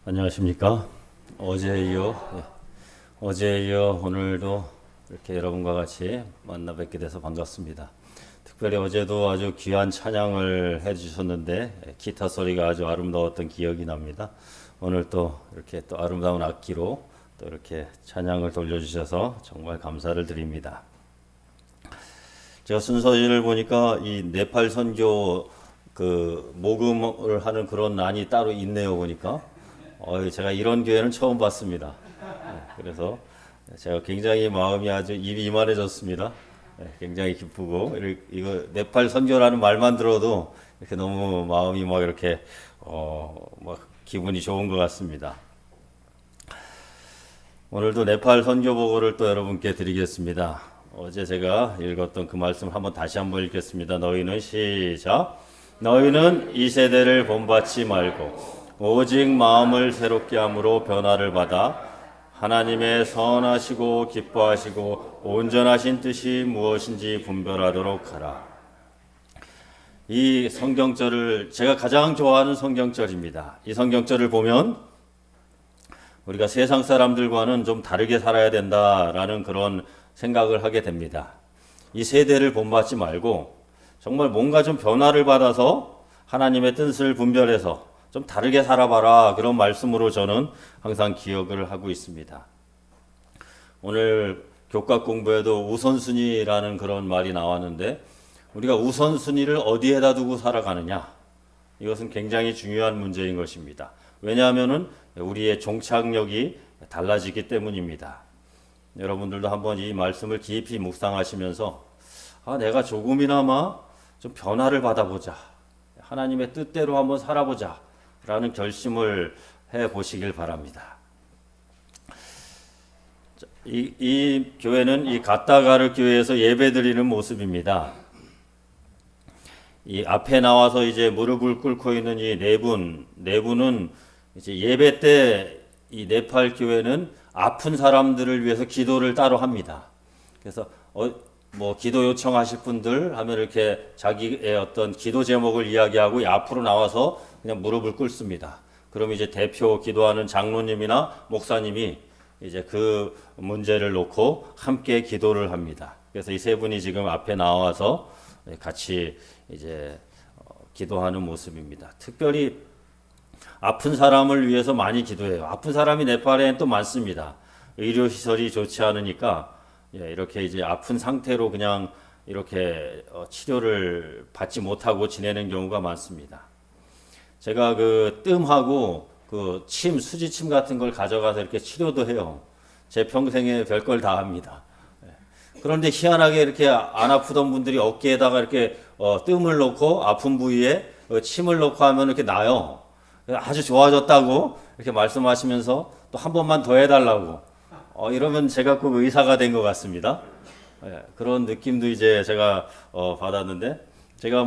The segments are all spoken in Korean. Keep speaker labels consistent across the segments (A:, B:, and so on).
A: 안녕하십니까. 어제에 이어 오늘도 이렇게 여러분과 같이 만나 뵙게 돼서 반갑습니다. 특별히 어제도 아주 귀한 찬양을 해주셨는데 기타 소리가 아주 아름다웠던 기억이 납니다. 오늘 또 이렇게 또 아름다운 악기로 또 이렇게 찬양을 돌려주셔서 정말 감사를 드립니다. 제가 순서를 보니까 이 네팔 선교 그 모금을 하는 그런 난이 따로 있네요 보니까. 제가 이런 교회는 처음 봤습니다. 그래서 제가 굉장히 마음이 아주 입이 이만해졌습니다. 굉장히 기쁘고 이거 네팔 선교라는 말만 들어도 이렇게 너무 마음이 막 이렇게 막 기분이 좋은 것 같습니다. 오늘도 네팔 선교 보고를 또 여러분께 드리겠습니다. 어제 제가 읽었던 그 말씀을 다시 한번 읽겠습니다. 너희는 시작. 너희는 이 세대를 본받지 말고 오직 마음을 새롭게 함으로 변화를 받아 하나님의 선하시고 기뻐하시고 온전하신 뜻이 무엇인지 분별하도록 하라. 이 성경절을 제가 가장 좋아하는 성경절입니다. 이 성경절을 보면 우리가 세상 사람들과는 좀 다르게 살아야 된다라는 그런 생각을 하게 됩니다. 이 세대를 본받지 말고 정말 뭔가 좀 변화를 받아서 하나님의 뜻을 분별해서 좀 다르게 살아봐라, 그런 말씀으로 저는 항상 기억을 하고 있습니다. 오늘 교과 공부에도 우선순위라는 그런 말이 나왔는데 우리가 우선순위를 어디에다 두고 살아가느냐, 이것은 굉장히 중요한 문제인 것입니다. 왜냐하면 우리의 종착역이 달라지기 때문입니다. 여러분들도 한번 이 말씀을 깊이 묵상하시면서 내가 조금이나마 좀 변화를 받아보자, 하나님의 뜻대로 한번 살아보자 라는 결심을 해보시길 바랍니다. 이 교회는 이 갓다가르 교회에서 예배드리는 모습입니다. 이 앞에 나와서 이제 무릎을 꿇고 있는 이 네 분은 이제 예배 때 이 네팔 교회는 아픈 사람들을 위해서 기도를 따로 합니다. 그래서 기도 요청하실 분들 하면 이렇게 자기의 어떤 기도 제목을 이야기하고 앞으로 나와서 그냥 무릎을 꿇습니다. 그럼 이제 대표 기도하는 장로님이나 목사님이 이제 그 문제를 놓고 함께 기도를 합니다. 그래서 이 세 분이 지금 앞에 나와서 같이 이제 기도하는 모습입니다. 특별히 아픈 사람을 위해서 많이 기도해요. 아픈 사람이 네팔에는 또 많습니다. 의료 시설이 좋지 않으니까 이렇게 이제 아픈 상태로 그냥 이렇게 치료를 받지 못하고 지내는 경우가 많습니다. 제가 그 뜸하고 그 수지침 같은 걸 가져가서 이렇게 치료도 해요. 제 평생에 별걸 다 합니다. 그런데 희한하게 이렇게 안 아프던 분들이 어깨에다가 이렇게 뜸을 놓고 아픈 부위에 침을 놓고 하면 이렇게 나요. 아주 좋아졌다고 이렇게 말씀하시면서 또 한 번만 더 해달라고. 이러면 제가 꼭 의사가 된 것 같습니다. 그런 느낌도 이제 제가 받았는데, 제가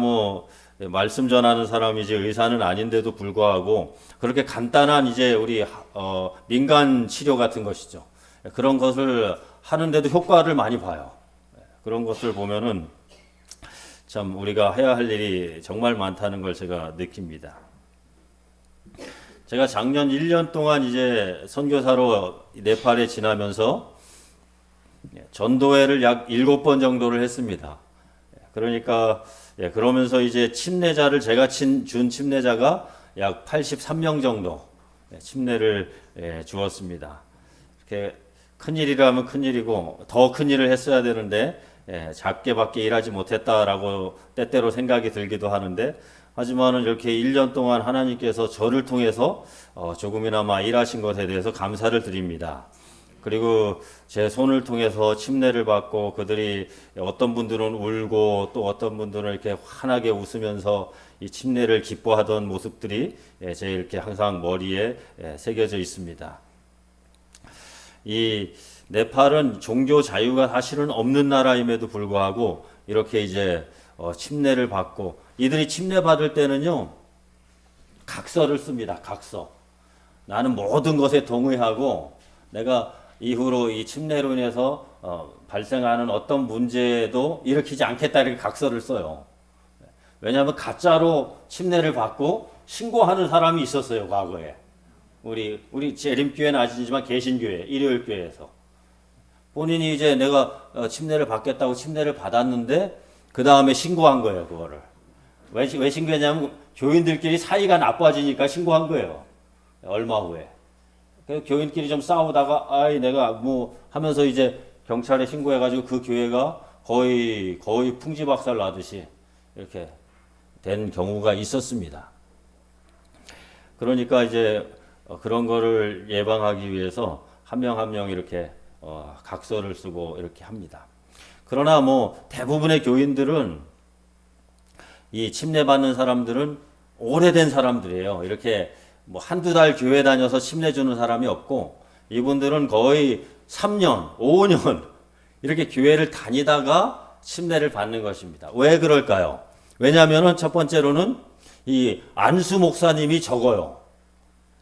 A: 말씀 전하는 사람이지 의사는 아닌데도 불구하고 그렇게 간단한 이제 우리 민간 치료 같은 것이죠. 그런 것을 하는데도 효과를 많이 봐요. 그런 것을 보면은 참 우리가 해야 할 일이 정말 많다는 걸 제가 느낍니다. 제가 작년 1년 동안 이제 선교사로 네팔에 지나면서 전도회를 약 7번 정도를 했습니다. 그러니까 그러면서 이제 침례자를 제가 준 침례자가 약 83명 정도 침례를 주었습니다. 이렇게 큰일이라면 큰일이고 더 큰일을 했어야 되는데 작게밖에 일하지 못했다라고 때때로 생각이 들기도 하는데, 하지만은 이렇게 1년 동안 하나님께서 저를 통해서 조금이나마 일하신 것에 대해서 감사를 드립니다. 그리고 제 손을 통해서 침례를 받고 그들이 어떤 분들은 울고 또 어떤 분들은 이렇게 환하게 웃으면서 이 침례를 기뻐하던 모습들이 제 이렇게 항상 머리에 새겨져 있습니다. 이 네팔은 종교 자유가 사실은 없는 나라임에도 불구하고 이렇게 이제 침례를 받고, 이들이 침례 받을 때는요 각서를 씁니다. 각서. 나는 모든 것에 동의하고 내가 이후로 이 침례로 인해서 발생하는 어떤 문제도 일으키지 않겠다, 이렇게 각서를 써요. 왜냐하면 가짜로 침례를 받고 신고하는 사람이 있었어요, 과거에. 우리 재림교회는 아시지만 개신교회, 일요일교회에서 본인이 이제 내가 침례를 받겠다고 침례를 받았는데 그 다음에 신고한 거예요, 그거를. 왜 신고했냐면 교인들끼리 사이가 나빠지니까 신고한 거예요. 얼마 후에. 그래서 교인끼리 좀 싸우다가 아이 내가 뭐 하면서 이제 경찰에 신고해가지고 그 교회가 거의 풍지박살 나듯이 이렇게 된 경우가 있었습니다. 그러니까 이제 그런 거를 예방하기 위해서 한 명 한 명 이렇게 각서를 쓰고 이렇게 합니다. 그러나 뭐 대부분의 교인들은 이 침례받는 사람들은 오래된 사람들이에요. 이렇게 뭐 한두 달 교회 다녀서 침례 주는 사람이 없고 이분들은 거의 3년, 5년 이렇게 교회를 다니다가 침례를 받는 것입니다. 왜 그럴까요? 왜냐하면은 첫 번째로는 이 안수 목사님이 적어요.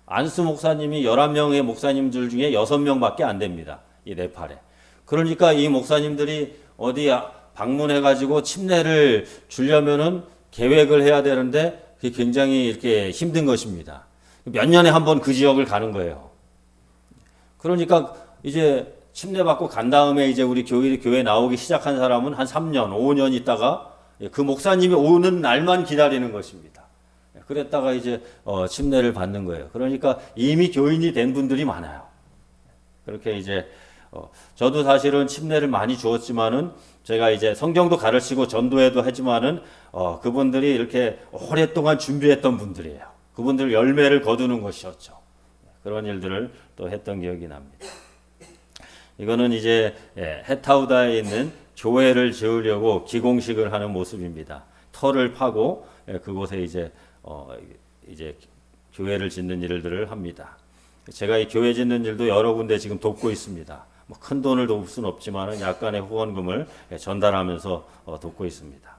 A: 안수 목사님이 11명의 목사님들 중에 6명밖에 안 됩니다. 이 네팔에. 그러니까 이 목사님들이 어디 방문해가지고 침례를 주려면은 계획을 해야 되는데 그게 굉장히 이렇게 힘든 것입니다. 몇 년에 한 번 그 지역을 가는 거예요. 그러니까 이제 침례 받고 간 다음에 이제 우리 교회 나오기 시작한 사람은 한 3년, 5년 있다가 그 목사님이 오는 날만 기다리는 것입니다. 그랬다가 이제 침례를 받는 거예요. 그러니까 이미 교인이 된 분들이 많아요. 그렇게 이제 저도 사실은 침례를 많이 주었지만은 제가 이제 성경도 가르치고 전도회도 하지만은 그분들이 이렇게 오랫동안 준비했던 분들이에요. 그분들 열매를 거두는 것이었죠. 그런 일들을 또 했던 기억이 납니다. 이거는 이제 해타우다에 있는 교회를 지으려고 기공식을 하는 모습입니다. 터를 파고 그곳에 이제 교회를 짓는 일들을 합니다. 제가 이 교회 짓는 일도 여러 군데 지금 돕고 있습니다. 뭐 큰 돈을 도울 수는 없지만 약간의 후원금을 전달하면서 돕고 있습니다.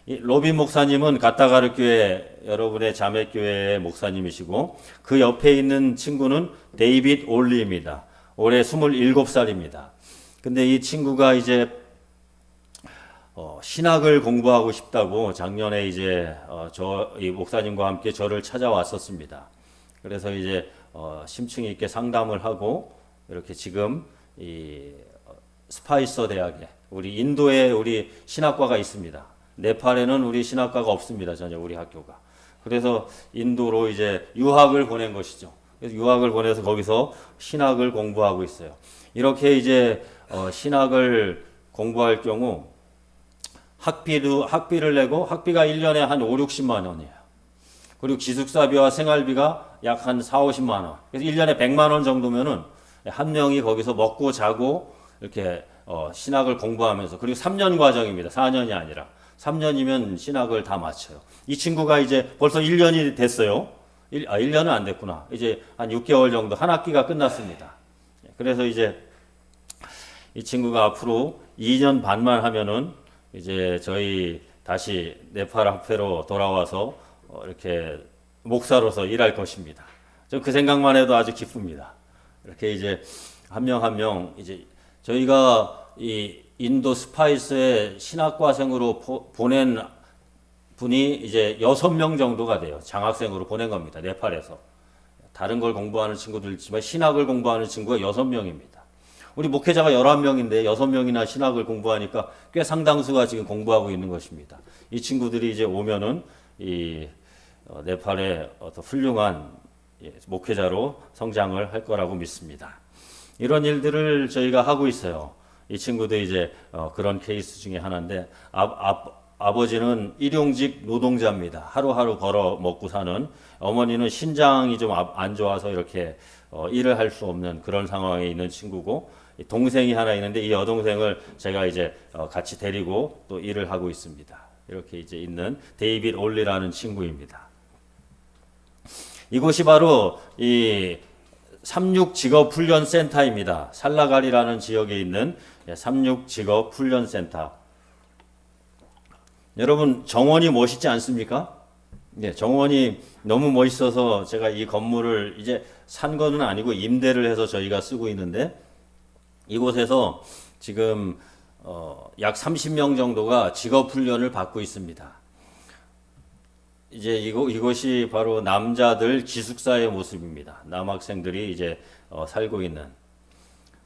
A: 이 로빈 목사님은 가타가르 교회 여러분의 자매 교회의 목사님이시고 그 옆에 있는 친구는 데이빗 올리입니다. 올해 27살입니다. 근데 이 친구가 이제 신학을 공부하고 싶다고 작년에 이제 이 목사님과 함께 저를 찾아왔었습니다. 그래서 이제 심층 있게 상담을 하고 이렇게 지금 이 스파이서 대학에 우리 인도에 우리 신학과가 있습니다. 네팔에는 우리 신학과가 없습니다. 전혀 우리 학교가. 그래서 인도로 이제 유학을 보낸 것이죠. 그래서 유학을 보내서 거기서 신학을 공부하고 있어요. 이렇게 이제 신학을 공부할 경우 학비를 내고 학비가 1년에 한 5, 60만 원이에요. 그리고 기숙사비와 생활비가 약 한 4, 50만 원. 그래서 1년에 100만 원 정도면은 한 명이 거기서 먹고 자고 이렇게 신학을 공부하면서 그리고 3년 과정입니다. 4년이 아니라 3년이면 신학을 다 마쳐요. 이 친구가 이제 벌써 1년이 됐어요. 1년은 안 됐구나. 이제 한 6개월 정도 한 학기가 끝났습니다. 그래서 이제 이 친구가 앞으로 2년 반만 하면은 이제 저희 다시 네팔 학회로 돌아와서 이렇게 목사로서 일할 것입니다. 저 그 생각만 해도 아주 기쁩니다. 이렇게 이제 한 명 한 명 이제 저희가 이 인도 스파이스의 신학과생으로 보낸 분이 이제 6명 정도가 돼요. 장학생으로 보낸 겁니다. 네팔에서. 다른 걸 공부하는 친구들 있지만 신학을 공부하는 친구가 6명입니다. 우리 목회자가 11명인데 6명이나 신학을 공부하니까 꽤 상당수가 지금 공부하고 있는 것입니다. 이 친구들이 이제 오면은 이 네팔의 어떤 훌륭한 목회자로 성장을 할 거라고 믿습니다. 이런 일들을 저희가 하고 있어요. 이 친구도 이제 그런 케이스 중에 하나인데 아버지는 일용직 노동자입니다. 하루하루 벌어 먹고 사는. 어머니는 신장이 좀 안 좋아서 이렇게 일을 할 수 없는 그런 상황에 있는 친구고 동생이 하나 있는데 이 여동생을 제가 이제 같이 데리고 또 일을 하고 있습니다. 이렇게 이제 있는 데이빗 올리라는 친구입니다. 이곳이 바로 이 36직업훈련센터입니다. 살라가리라는 지역에 있는 36직업훈련센터. 여러분 정원이 멋있지 않습니까? 네, 정원이 너무 멋있어서 제가 이 건물을 이제 산 거는 아니고 임대를 해서 저희가 쓰고 있는데 이곳에서 지금 약 30명 정도가 직업훈련을 받고 있습니다. 이제 이것이 바로 남자들 기숙사의 모습입니다. 남학생들이 이제 살고 있는.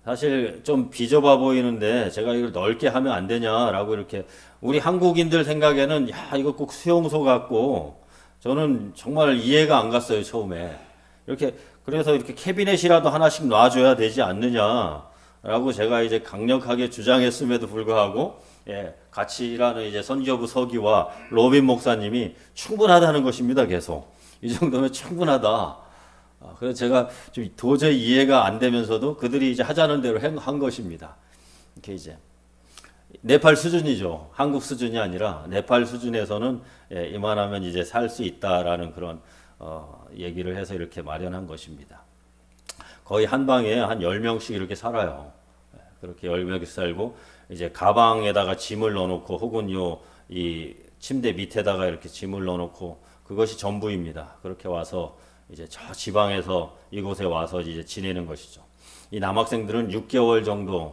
A: 사실 좀 비좁아 보이는데 제가 이걸 넓게 하면 안 되냐라고 이렇게 우리 한국인들 생각에는 야 이거 꼭 수용소 같고 저는 정말 이해가 안 갔어요 처음에. 이렇게 그래서 이렇게 캐비넷이라도 하나씩 놔줘야 되지 않느냐라고 제가 이제 강력하게 주장했음에도 불구하고 같이 일하는 이제 선교부 서기와 로빈 목사님이 충분하다는 것입니다 계속. 이 정도면 충분하다. 그래서 제가 좀 도저히 이해가 안 되면서도 그들이 이제 하자는 대로 한 것입니다. 이렇게 이제 네팔 수준이죠. 한국 수준이 아니라 네팔 수준에서는 이만하면 이제 살 수 있다라는 그런 얘기를 해서 이렇게 마련한 것입니다. 거의 한 방에 한 10명씩 이렇게 살아요. 그렇게 10명씩 살고 이제 가방에다가 짐을 넣어놓고 혹은 이 침대 밑에다가 이렇게 짐을 넣어놓고 그것이 전부입니다. 그렇게 와서 이제 저 지방에서 이곳에 와서 이제 지내는 것이죠. 이 남학생들은 6개월 정도를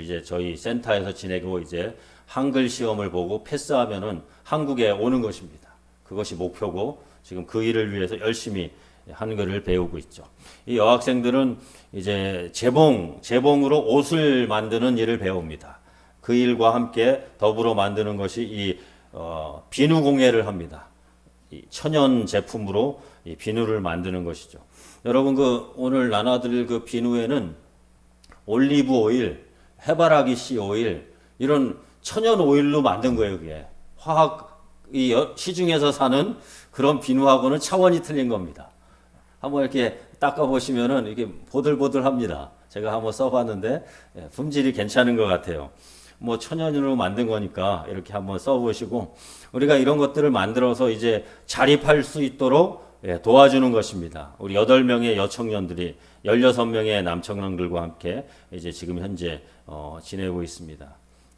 A: 이제 저희 센터에서 지내고 이제 한글 시험을 보고 패스하면은 한국에 오는 것입니다. 그것이 목표고 지금 그 일을 위해서 열심히 한글을 배우고 있죠. 이 여학생들은 이제 재봉으로 옷을 만드는 일을 배웁니다. 그 일과 함께 더불어 만드는 것이 이 비누 공예를 합니다. 이 천연 제품으로 이 비누를 만드는 것이죠. 여러분 오늘 나눠드릴 그 비누에는 올리브 오일, 해바라기 씨 오일 이런 천연 오일로 만든 거예요. 그게 화학 시중에서 사는 그런 비누하고는 차원이 틀린 겁니다. 한번 이렇게 닦아 보시면은 이게 보들보들합니다. 제가 한번 써봤는데 품질이 괜찮은 것 같아요. 뭐 천연으로 만든 거니까 이렇게 한번 써보시고 우리가 이런 것들을 만들어서 이제 자립할 수 있도록 도와주는 것입니다. 우리 8명의 여청년들이 16명의 남청년들과 함께 이제 지금 현재 지내고 있습니다.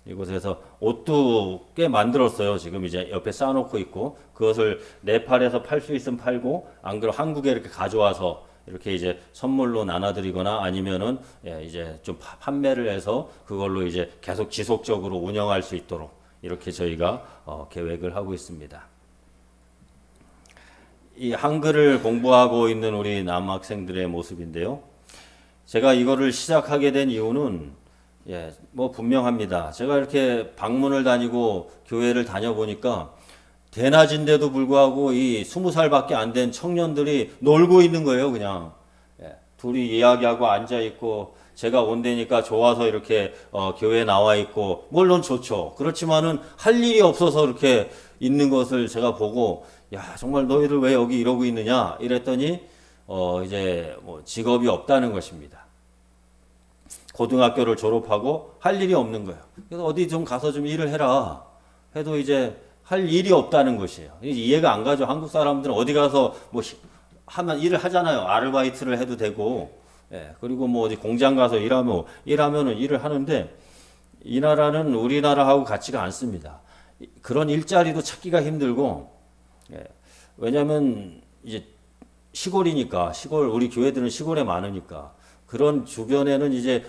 A: 이곳에서 옷도 꽤 만들었어요. 지금 이제 옆에 쌓아놓고 있고 그것을 네팔에서 팔 수 있으면 팔고 안 그러면 한국에 이렇게 가져와서 이렇게 이제 선물로 나눠드리거나 아니면은 이제 좀 판매를 해서 그걸로 이제 계속 지속적으로 운영할 수 있도록 이렇게 저희가 계획을 하고 있습니다. 이 한글을 공부하고 있는 우리 남학생들의 모습인데요. 제가 이거를 시작하게 된 이유는 뭐 분명합니다. 제가 이렇게 방문을 다니고 교회를 다녀보니까 대낮인데도 불구하고 이 20살밖에 안 된 청년들이 놀고 있는 거예요, 그냥. 둘이 이야기하고 앉아있고, 제가 온다니까 좋아서 이렇게 교회에 나와 있고, 물론 좋죠. 그렇지만은 할 일이 없어서 이렇게 있는 것을 제가 보고, 야, 정말 너희들 왜 여기 이러고 있느냐? 이랬더니, 이제 뭐 직업이 없다는 것입니다. 고등학교를 졸업하고 할 일이 없는 거예요. 그래서 어디 좀 가서 좀 일을 해라. 해도 이제 할 일이 없다는 것이에요. 이해가 안 가죠. 한국 사람들은 어디 가서 뭐 하면 일을 하잖아요. 아르바이트를 해도 되고, 그리고 뭐 어디 공장 가서 일하면은 일을 하는데 이 나라는 우리나라하고 같지가 않습니다. 그런 일자리도 찾기가 힘들고, 왜냐하면 이제 시골이니까 우리 교회들은 시골에 많으니까 그런 주변에는 이제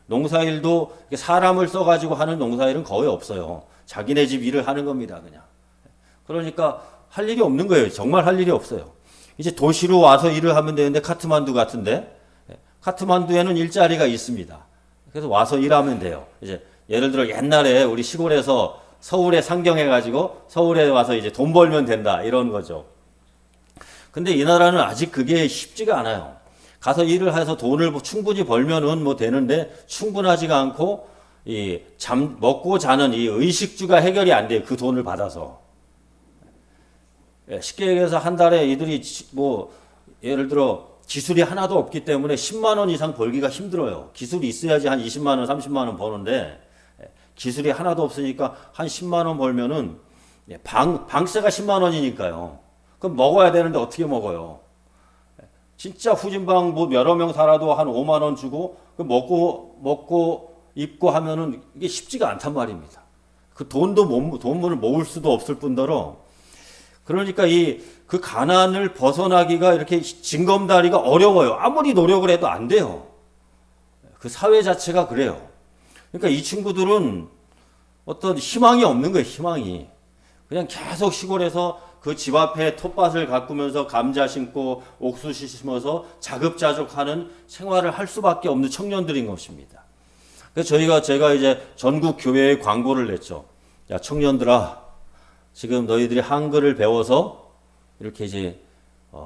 A: 농사일도 사람을 써가지고 하는 농사일은 거의 없어요. 자기네 집 일을 하는 겁니다, 그냥. 그러니까 할 일이 없는 거예요. 정말 할 일이 없어요. 이제 도시로 와서 일을 하면 되는데 카트만두 같은데 카트만두에는 일자리가 있습니다. 그래서 와서 일하면 돼요. 이제 예를 들어 옛날에 우리 시골에서 서울에 상경해가지고 서울에 와서 이제 돈 벌면 된다 이런 거죠. 근데 이 나라는 아직 그게 쉽지가 않아요. 가서 일을 해서 돈을 충분히 벌면은 뭐 되는데 충분하지가 않고 먹고 자는 이 의식주가 해결이 안 돼요. 그 돈을 받아서. 쉽게 얘기해서 한 달에 이들이 뭐 예를 들어 기술이 하나도 없기 때문에 10만 원 이상 벌기가 힘들어요. 기술이 있어야지 한 20만 원, 30만 원 버는데 기술이 하나도 없으니까 한 10만 원 벌면은 방세가 10만 원이니까요. 그럼 먹어야 되는데 어떻게 먹어요? 진짜 후진방 뭐 여러 명 살아도 한 5만 원 주고 먹고 입고 하면은 이게 쉽지가 않단 말입니다. 그 돈을 모을 수도 없을 뿐더러 그러니까 그 가난을 벗어나기가 이렇게 징검다리가 어려워요. 아무리 노력을 해도 안 돼요. 그 사회 자체가 그래요. 그러니까 이 친구들은 어떤 희망이 없는 거예요, 희망이. 그냥 계속 시골에서 그 집 앞에 텃밭을 가꾸면서 감자 심고 옥수수 심어서 자급자족하는 생활을 할 수밖에 없는 청년들인 것입니다. 그래서 제가 이제 전국 교회에 광고를 냈죠. 야, 청년들아, 지금 너희들이 한글을 배워서 이렇게 이제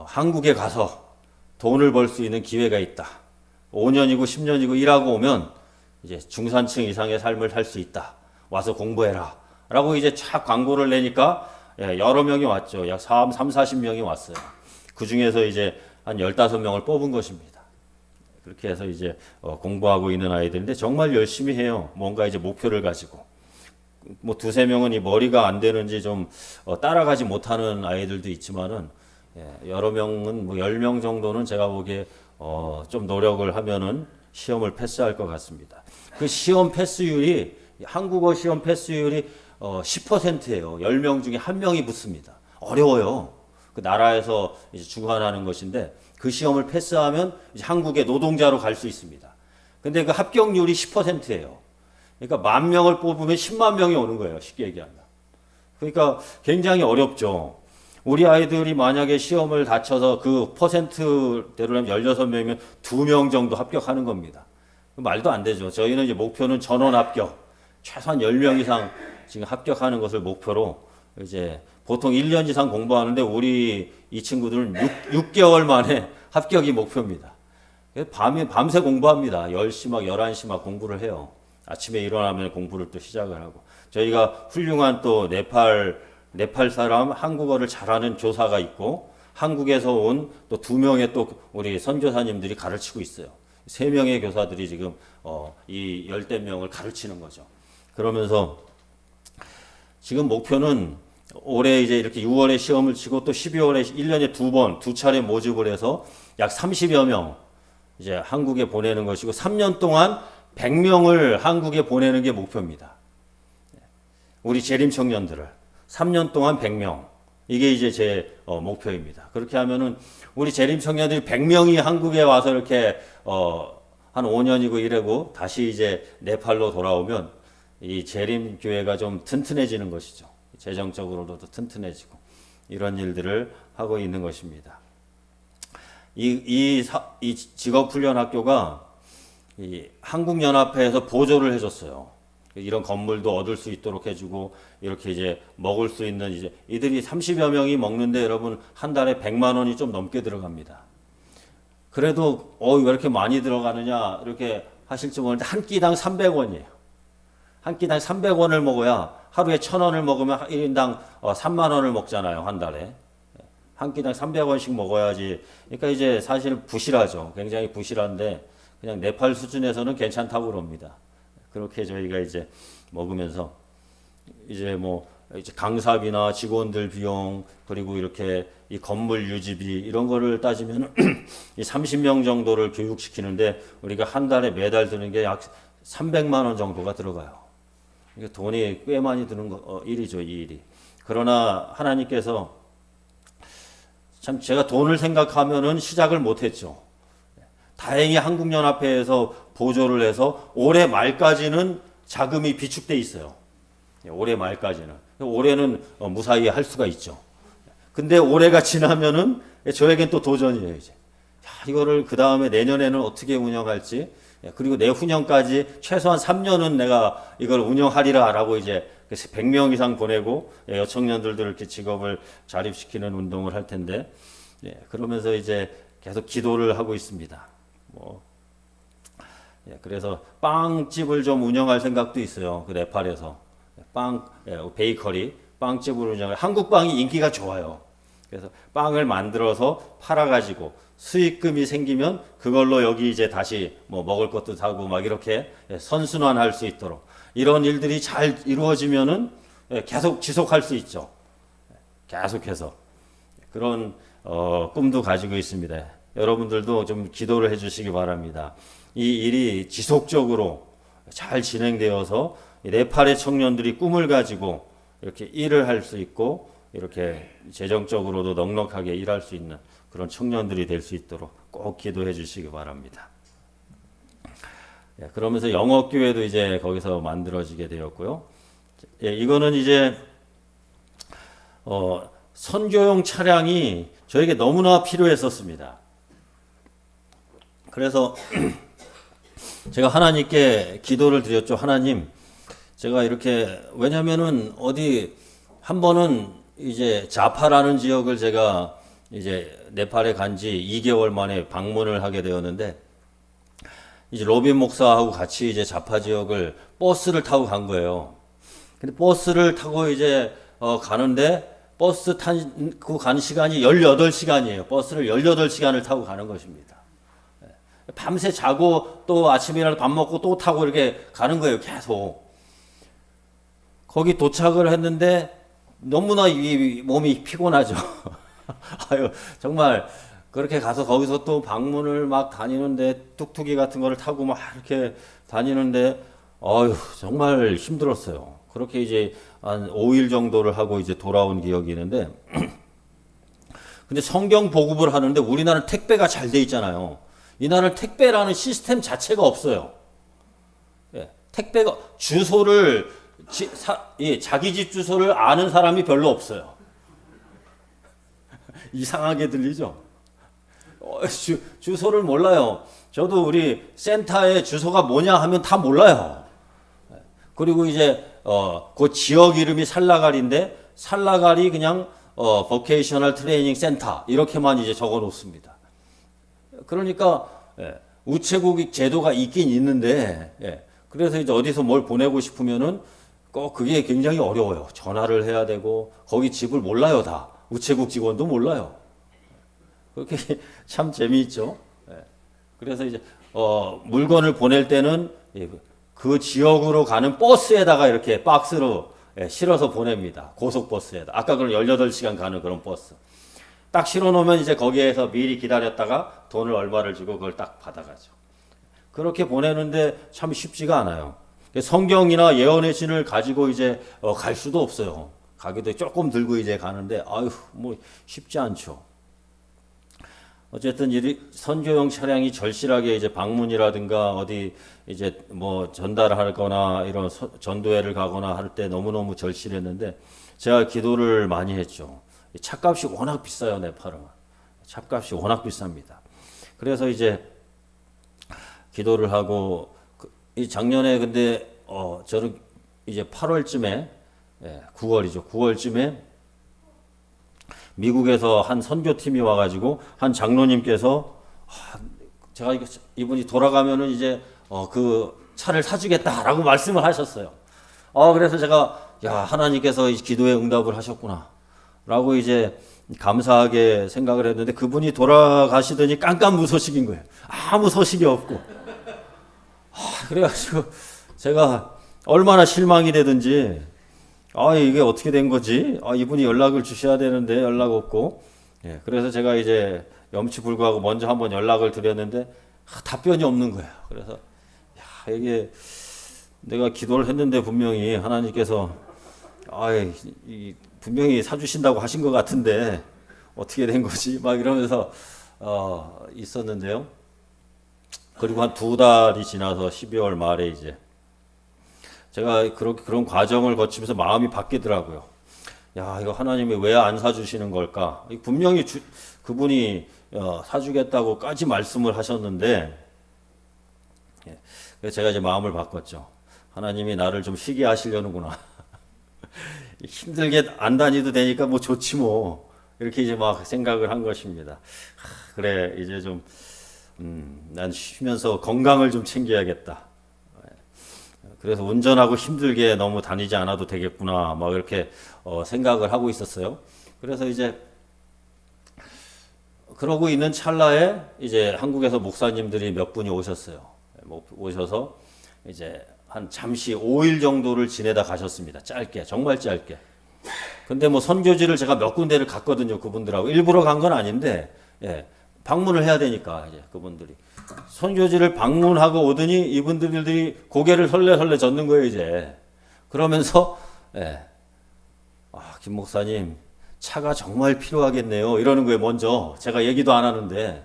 A: 한국에 가서 돈을 벌 수 있는 기회가 있다. 5년이고 10년이고 일하고 오면 이제 중산층 이상의 삶을 살 수 있다. 와서 공부해라. 라고 이제 착 광고를 내니까 여러 명이 왔죠. 약 40명이 왔어요. 그 중에서 이제 한 15명을 뽑은 것입니다. 그렇게 해서 이제 공부하고 있는 아이들인데 정말 열심히 해요. 뭔가 이제 목표를 가지고. 뭐 두세 명은 이 머리가 안 되는지 좀 따라가지 못하는 아이들도 있지만은 여러 명은 뭐 10명 정도는 제가 보기에 좀 노력을 하면은 시험을 패스할 것 같습니다. 그 시험 패스율이 한국어 시험 패스율이 10%예요. 10명 중에 1명이 붙습니다. 어려워요. 그 나라에서 이제 주관하는 것인데 그 시험을 패스하면 이제 한국의 노동자로 갈 수 있습니다. 근데 그 합격률이 10%예요. 그러니까 10,000명을 뽑으면 10만 명이 오는 거예요. 쉽게 얘기하면. 그러니까 굉장히 어렵죠. 우리 아이들이 만약에 시험을 다 쳐서 그 퍼센트대로라면 16명이면 2명 정도 합격하는 겁니다. 말도 안 되죠. 저희는 이제 목표는 전원 합격. 최소한 10명 이상 지금 합격하는 것을 목표로 이제 보통 1년 이상 공부하는데 우리 이 친구들은 6개월 만에 합격이 목표입니다. 밤새 공부합니다. 10시 막 11시 막 공부를 해요. 아침에 일어나면 공부를 또 시작을 하고. 저희가 훌륭한 또 네팔 사람 한국어를 잘하는 교사가 있고 한국에서 온 또 2명의 또 우리 선교사님들이 가르치고 있어요. 3명의 교사들이 지금 이 열댓 명을 가르치는 거죠. 그러면서 지금 목표는 올해 이제 이렇게 6월에 시험을 치고 또 12월에 1년에 2차례 모집을 해서 약 30여 명 이제 한국에 보내는 것이고 3년 동안 100명을 한국에 보내는 게 목표입니다. 우리 재림 청년들을 3년 동안 100명. 이게 이제 제 목표입니다. 그렇게 하면은 우리 재림 청년들이 100명이 한국에 와서 이렇게 한 5년이고 이래고 다시 이제 네팔로 돌아오면 이 재림 교회가 좀 튼튼해지는 것이죠. 재정적으로도 튼튼해지고 이런 일들을 하고 있는 것입니다. 이 직업훈련학교가 이 한국연합회에서 보조를 해줬어요. 이런 건물도 얻을 수 있도록 해주고 이렇게 이제 먹을 수 있는 이제 이들이 30여 명이 먹는데 여러분 한 달에 100만 원이 좀 넘게 들어갑니다. 그래도 왜 이렇게 많이 들어가느냐 이렇게 하실지 모르는데 한 끼당 300원이에요. 한 끼당 300원을 먹어야 하루에 1,000원을 먹으면 1인당 3만 원을 먹잖아요. 한 달에. 한 끼당 300원씩 먹어야지. 그러니까 이제 사실 부실하죠. 굉장히 부실한데 그냥 네팔 수준에서는 괜찮다고 그럽니다. 그렇게 저희가 이제 먹으면서 이제 뭐 이제 강사비나 직원들 비용 그리고 이렇게 이 건물 유지비 이런 거를 따지면 이 30명 정도를 교육시키는데 우리가 한 달에 매달 드는 게 약 300만 원 정도가 들어가요. 이게 돈이 꽤 많이 드는 일이죠, 이 일이. 그러나 하나님께서 참 제가 돈을 생각하면은 시작을 못했죠. 다행히 한국연합회에서 보조를 해서 올해 말까지는 자금이 비축돼 있어요. 올해 말까지는. 올해는 무사히 할 수가 있죠. 근데 올해가 지나면은 저에겐 또 도전이에요, 이제. 이거를 그 다음에 내년에는 어떻게 운영할지, 그리고 내후년까지 최소한 3년은 내가 이걸 운영하리라 라고 이제 100명 이상 보내고 여청년들도 이렇게 직업을 자립시키는 운동을 할 텐데, 그러면서 이제 계속 기도를 하고 있습니다. 그래서 빵집을 좀 운영할 생각도 있어요. 그 네팔에서 베이커리 빵집을 운영할. 한국 빵이 인기가 좋아요. 그래서 빵을 만들어서 팔아가지고 수익금이 생기면 그걸로 여기 이제 다시 뭐 먹을 것도 사고 막 이렇게 선순환할 수 있도록 이런 일들이 잘 이루어지면은 계속 지속할 수 있죠. 계속해서 그런 꿈도 가지고 있습니다. 여러분들도 좀 기도를 해주시기 바랍니다. 이 일이 지속적으로 잘 진행되어서 네팔의 청년들이 꿈을 가지고 이렇게 일을 할 수 있고 이렇게 재정적으로도 넉넉하게 일할 수 있는 그런 청년들이 될 수 있도록 꼭 기도해 주시기 바랍니다. 그러면서 영어교회도 이제 거기서 만들어지게 되었고요. 이거는 이제 선교용 차량이 저에게 너무나 필요했었습니다. 그래서 제가 하나님께 기도를 드렸죠. 하나님, 제가 이렇게, 왜냐면은 어디 한 번은 이제 자파라는 지역을 제가 이제 네팔에 간 지 2개월 만에 방문을 하게 되었는데, 이제 로빈 목사하고 같이 이제 자파 지역을 버스를 타고 간 거예요. 근데 버스를 타고 이제 가는데 버스 타고 가는 시간이 18시간이에요. 버스를 18시간을 타고 가는 것입니다. 밤새 자고 또 아침에 일어나서 밥 먹고 또 타고 이렇게 가는 거예요. 계속. 거기 도착을 했는데 너무나 이 몸이 피곤하죠. 아유, 정말 그렇게 가서 거기서 또 방문을 막 다니는데 뚝뚝이 같은 거를 타고 막 이렇게 다니는데 아유, 정말 힘들었어요. 그렇게 이제 한 5일 정도를 하고 이제 돌아온 기억이 있는데 근데 성경 보급을 하는데 우리나라는 택배가 잘 돼 있잖아요. 이 나라는 택배라는 시스템 자체가 없어요. 예, 택배가 주소를 자기 집 주소를 아는 사람이 별로 없어요. 이상하게 들리죠? 주소를 몰라요. 저도 우리 센터의 주소가 뭐냐 하면 다 몰라요. 그리고 이제 그 지역 이름이 살라갈인데 살라갈이 그냥 보케이셔널 트레이닝 센터 이렇게만 이제 적어 놓습니다. 그러니까 우체국 제도가 있긴 있는데 그래서 이제 어디서 뭘 보내고 싶으면은 꼭 그게 굉장히 어려워요. 전화를 해야 되고 거기 집을 몰라요 다. 우체국 직원도 몰라요. 그렇게 참 재미있죠. 그래서 이제 물건을 보낼 때는 그 지역으로 가는 버스에다가 이렇게 박스로 실어서 보냅니다. 고속버스에다. 아까 그런 18시간 가는 그런 버스. 딱 실어놓으면 이제 거기에서 미리 기다렸다가 돈을 얼마를 주고 그걸 딱 받아가죠. 그렇게 보내는데 참 쉽지가 않아요. 성경이나 예언의 신을 가지고 이제 갈 수도 없어요. 가기도 조금 들고 이제 가는데 아유 뭐 쉽지 않죠. 어쨌든 이 선교용 차량이 절실하게 이제 방문이라든가 어디 이제 뭐 전달하거나 이런 전도회를 가거나 할 때 너무너무 절실했는데 제가 기도를 많이 했죠. 차값이 워낙 비싸요, 네팔은. 차값이 워낙 비쌉니다. 그래서 이제 기도를 하고 이 작년에 근데 저는 이제 8월쯤에 9월이죠. 9월쯤에 미국에서 한 선교팀이 와가지고 한 장로님께서 제가 이분이 돌아가면은 이제 그 차를 사주겠다라고 말씀을 하셨어요. 그래서 제가 야 하나님께서 이 기도에 응답을 하셨구나 라고 이제 감사하게 생각을 했는데 그분이 돌아가시더니 깜깜무소식인 거예요. 아무 소식이 없고 그래가지고 제가 얼마나 실망이 되든지 이게 어떻게 된 거지? 이분이 연락을 주셔야 되는데 연락 없고. 그래서 제가 이제 염치불구하고 먼저 한번 연락을 드렸는데 답변이 없는 거예요. 그래서 이게 내가 기도를 했는데 분명히 하나님께서 분명히 사주신다고 하신 것 같은데 어떻게 된 거지? 막 이러면서 있었는데요. 그리고 한 2달이 지나서 12월 말에 이제 제가 그런 과정을 거치면서 마음이 바뀌더라고요. 야, 이거 하나님이 왜 안 사주시는 걸까? 분명히 그분이 사주겠다고까지 말씀을 하셨는데, 그래서 제가 이제 마음을 바꿨죠. 하나님이 나를 좀 쉬게 하시려는구나. 힘들게 안 다니도 되니까 뭐 좋지 뭐. 이렇게 이제 막 생각을 한 것입니다. 그래, 이제 좀, 난 쉬면서 건강을 좀 챙겨야겠다. 그래서 운전하고 힘들게 너무 다니지 않아도 되겠구나, 막 이렇게 생각을 하고 있었어요. 그래서 이제 그러고 있는 찰나에 이제 한국에서 목사님들이 몇 분이 오셨어요. 오셔서 이제 한 잠시 5일 정도를 지내다 가셨습니다. 짧게, 정말 짧게. 근데 뭐 선교지를 제가 몇 군데를 갔거든요, 그분들하고. 일부러 간 건 아닌데, 방문을 해야 되니까, 이제 그분들이. 선교지를 방문하고 오더니 이분들이 고개를 설레설레 젓는 거예요, 이제. 그러면서, 김 목사님, 차가 정말 필요하겠네요. 이러는 거예요, 먼저. 제가 얘기도 안 하는데.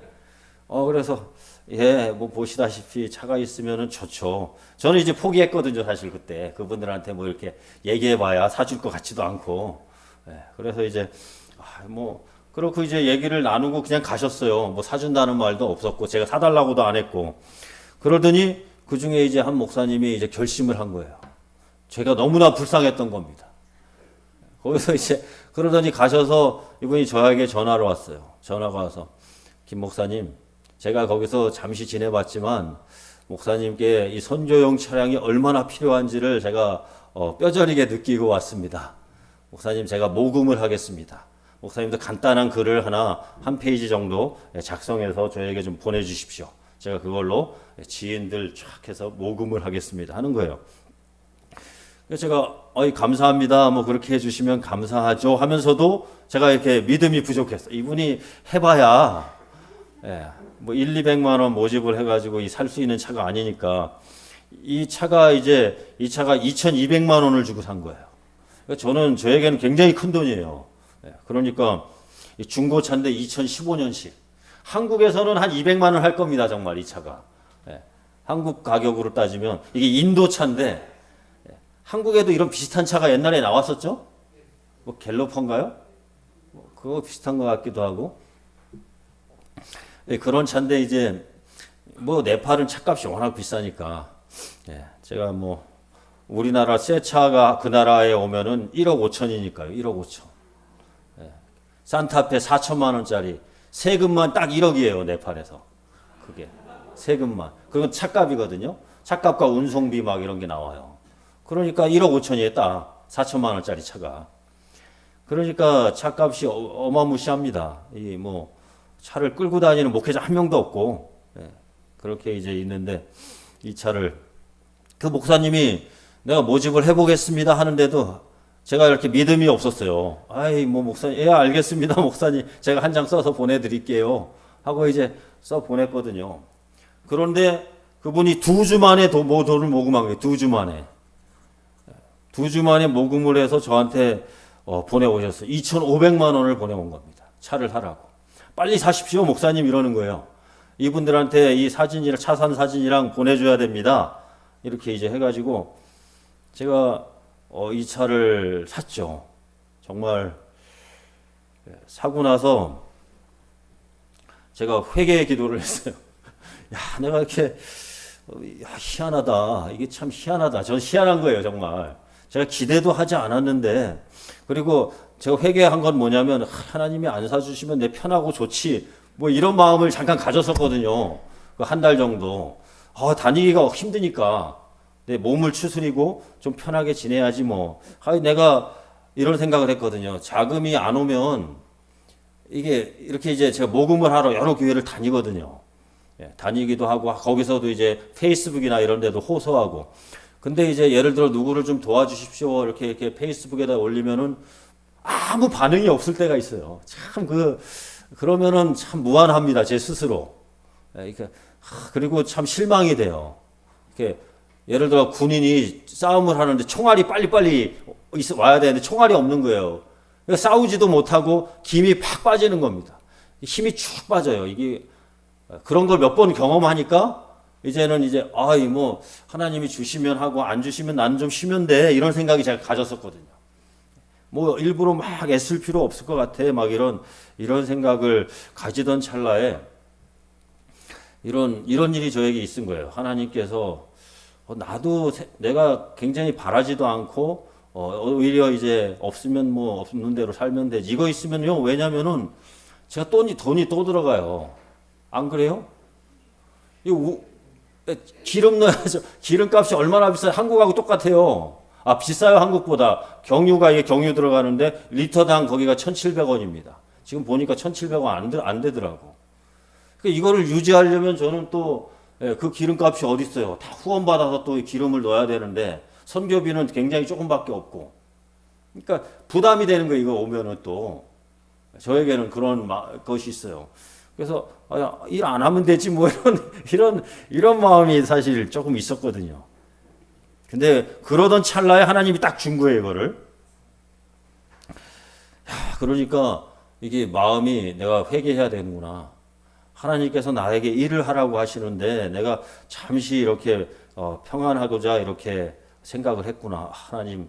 A: 그래서, 뭐 보시다시피 차가 있으면은 좋죠. 저는 이제 포기했거든요, 사실 그때. 그분들한테 뭐 이렇게 얘기해봐야 사줄 것 같지도 않고. 그래서 이제 뭐 그렇고 이제 얘기를 나누고 그냥 가셨어요. 뭐 사준다는 말도 없었고 제가 사달라고도 안 했고 그러더니 그 중에 이제 한 목사님이 이제 결심을 한 거예요. 제가 너무나 불쌍했던 겁니다. 거기서 이제 그러더니 가셔서 이분이 저에게 전화를 왔어요. 전화가 와서 김 목사님, 제가 거기서 잠시 지내봤지만 목사님께 이 선교용 차량이 얼마나 필요한지를 제가 뼈저리게 느끼고 왔습니다. 목사님, 제가 모금을 하겠습니다. 목사님도 간단한 글을 하나 한 페이지 정도 작성해서 저에게 좀 보내주십시오. 제가 그걸로 지인들 쫙 해서 모금을 하겠습니다 하는 거예요. 그래서 제가 감사합니다. 뭐 그렇게 해주시면 감사하죠 하면서도 제가 이렇게 믿음이 부족했어요. 이분이 해봐야 뭐 200만 원 모집을 해가지고 살 수 있는 차가 아니니까 이 차가 2,200만 원을 주고 산 거예요. 그러니까 저에게는 굉장히 큰 돈이에요. 그러니까 중고차인데 2015년식. 한국에서는 한 200만 원 할 겁니다. 정말 이 차가. 한국 가격으로 따지면 이게 인도 차인데 한국에도 이런 비슷한 차가 옛날에 나왔었죠? 뭐 갤로퍼인가요? 그거 비슷한 것 같기도 하고. 그런 차인데 이제 뭐 네팔은 차값이 워낙 비싸니까 제가 뭐 우리나라 새 차가 그 나라에 오면은 1억 5천이니까요. 1억 5천. 산타페 4천만 원짜리 세금만 딱 1억이에요. 네팔에서. 그게 세금만. 그건 차값이거든요. 차값과 운송비 막 이런 게 나와요. 그러니까 1억 5천이에 딱 4천만 원짜리 차가. 그러니까 차값이 어마무시합니다. 이 뭐 차를 끌고 다니는 목회자 한 명도 없고 그렇게 이제 있는데 이 차를 그 목사님이 내가 모집을 해보겠습니다 하는데도 제가 이렇게 믿음이 없었어요. 뭐 목사님, 알겠습니다 목사님, 제가 한 장 써서 보내드릴게요 하고 이제 써 보냈거든요. 그런데 그분이 2주 만에 돈을 모금한 거예요. 2주 만에. 2주 만에 모금을 해서 저한테 보내오셨어요. 2,500만 원을 보내온 겁니다. 차를 사라고. 빨리 사십시오 목사님 이러는 거예요. 이분들한테 이 사진이랑 차 산 사진이랑 보내줘야 됩니다. 이렇게 이제 해가지고 제가 이 차를 샀죠. 정말 사고 나서 제가 회개의 기도를 했어요. 내가 이렇게 희한하다. 이게 참 희한하다. 전 희한한 거예요, 정말. 제가 기대도 하지 않았는데 그리고 제가 회개한 건 뭐냐면 하나님이 안 사주시면 내 편하고 좋지 뭐 이런 마음을 잠깐 가졌었거든요. 한 달 정도. 다니기가 힘드니까 내 몸을 추스리고 좀 편하게 지내야지 뭐. 내가 이런 생각을 했거든요. 자금이 안 오면 이게 이렇게 이제 제가 모금을 하러 여러 교회를 다니거든요. 다니기도 하고 거기서도 이제 페이스북이나 이런 데도 호소하고. 근데 이제 예를 들어 누구를 좀 도와주십시오 이렇게 페이스북에다 올리면은 아무 반응이 없을 때가 있어요. 참 그러면은 참 무안합니다. 제 스스로. 그리고 참 실망이 돼요. 이렇게 예를 들어 군인이 싸움을 하는데 총알이 빨리빨리 와야 되는데 총알이 없는 거예요. 싸우지도 못하고 김이 팍 빠지는 겁니다. 힘이 축 빠져요. 이게 그런 걸 몇 번 경험하니까 이제는 뭐 하나님이 주시면 하고 안 주시면 나는 좀 쉬면 돼 이런 생각이 제가 가졌었거든요. 뭐 일부러 막 애쓸 필요 없을 것 같아 막 이런 생각을 가지던 찰나에 이런 일이 저에게 있은 거예요. 하나님께서 나도 내가 굉장히 바라지도 않고 오히려 이제 없으면 뭐 없는 대로 살면 되지. 이거 있으면요. 왜냐면은 제가 돈이 또 들어가요. 안 그래요? 기름 넣어야죠. 기름값이 얼마나 비싸요? 한국하고 똑같아요. 비싸요, 한국보다. 경유 들어가는데 리터당 거기가 1,700원입니다. 지금 보니까 1,700원 안 되더라고. 그러니까 이거를 유지하려면 저는 또 그 기름값이 어디 있어요? 다 후원받아서 또 기름을 넣어야 되는데 선교비는 굉장히 조금밖에 없고. 그러니까 부담이 되는 거예요, 이거 오면은 또. 저에게는 그런 것이 있어요. 그래서 일 안 하면 되지 뭐 이런 마음이 사실 조금 있었거든요. 근데 그러던 찰나에 하나님이 딱 준 거예요, 이거를. 그러니까 이게 마음이 내가 회개해야 되는구나. 하나님께서 나에게 일을 하라고 하시는데 내가 잠시 이렇게 평안하고자 이렇게 생각을 했구나. 하나님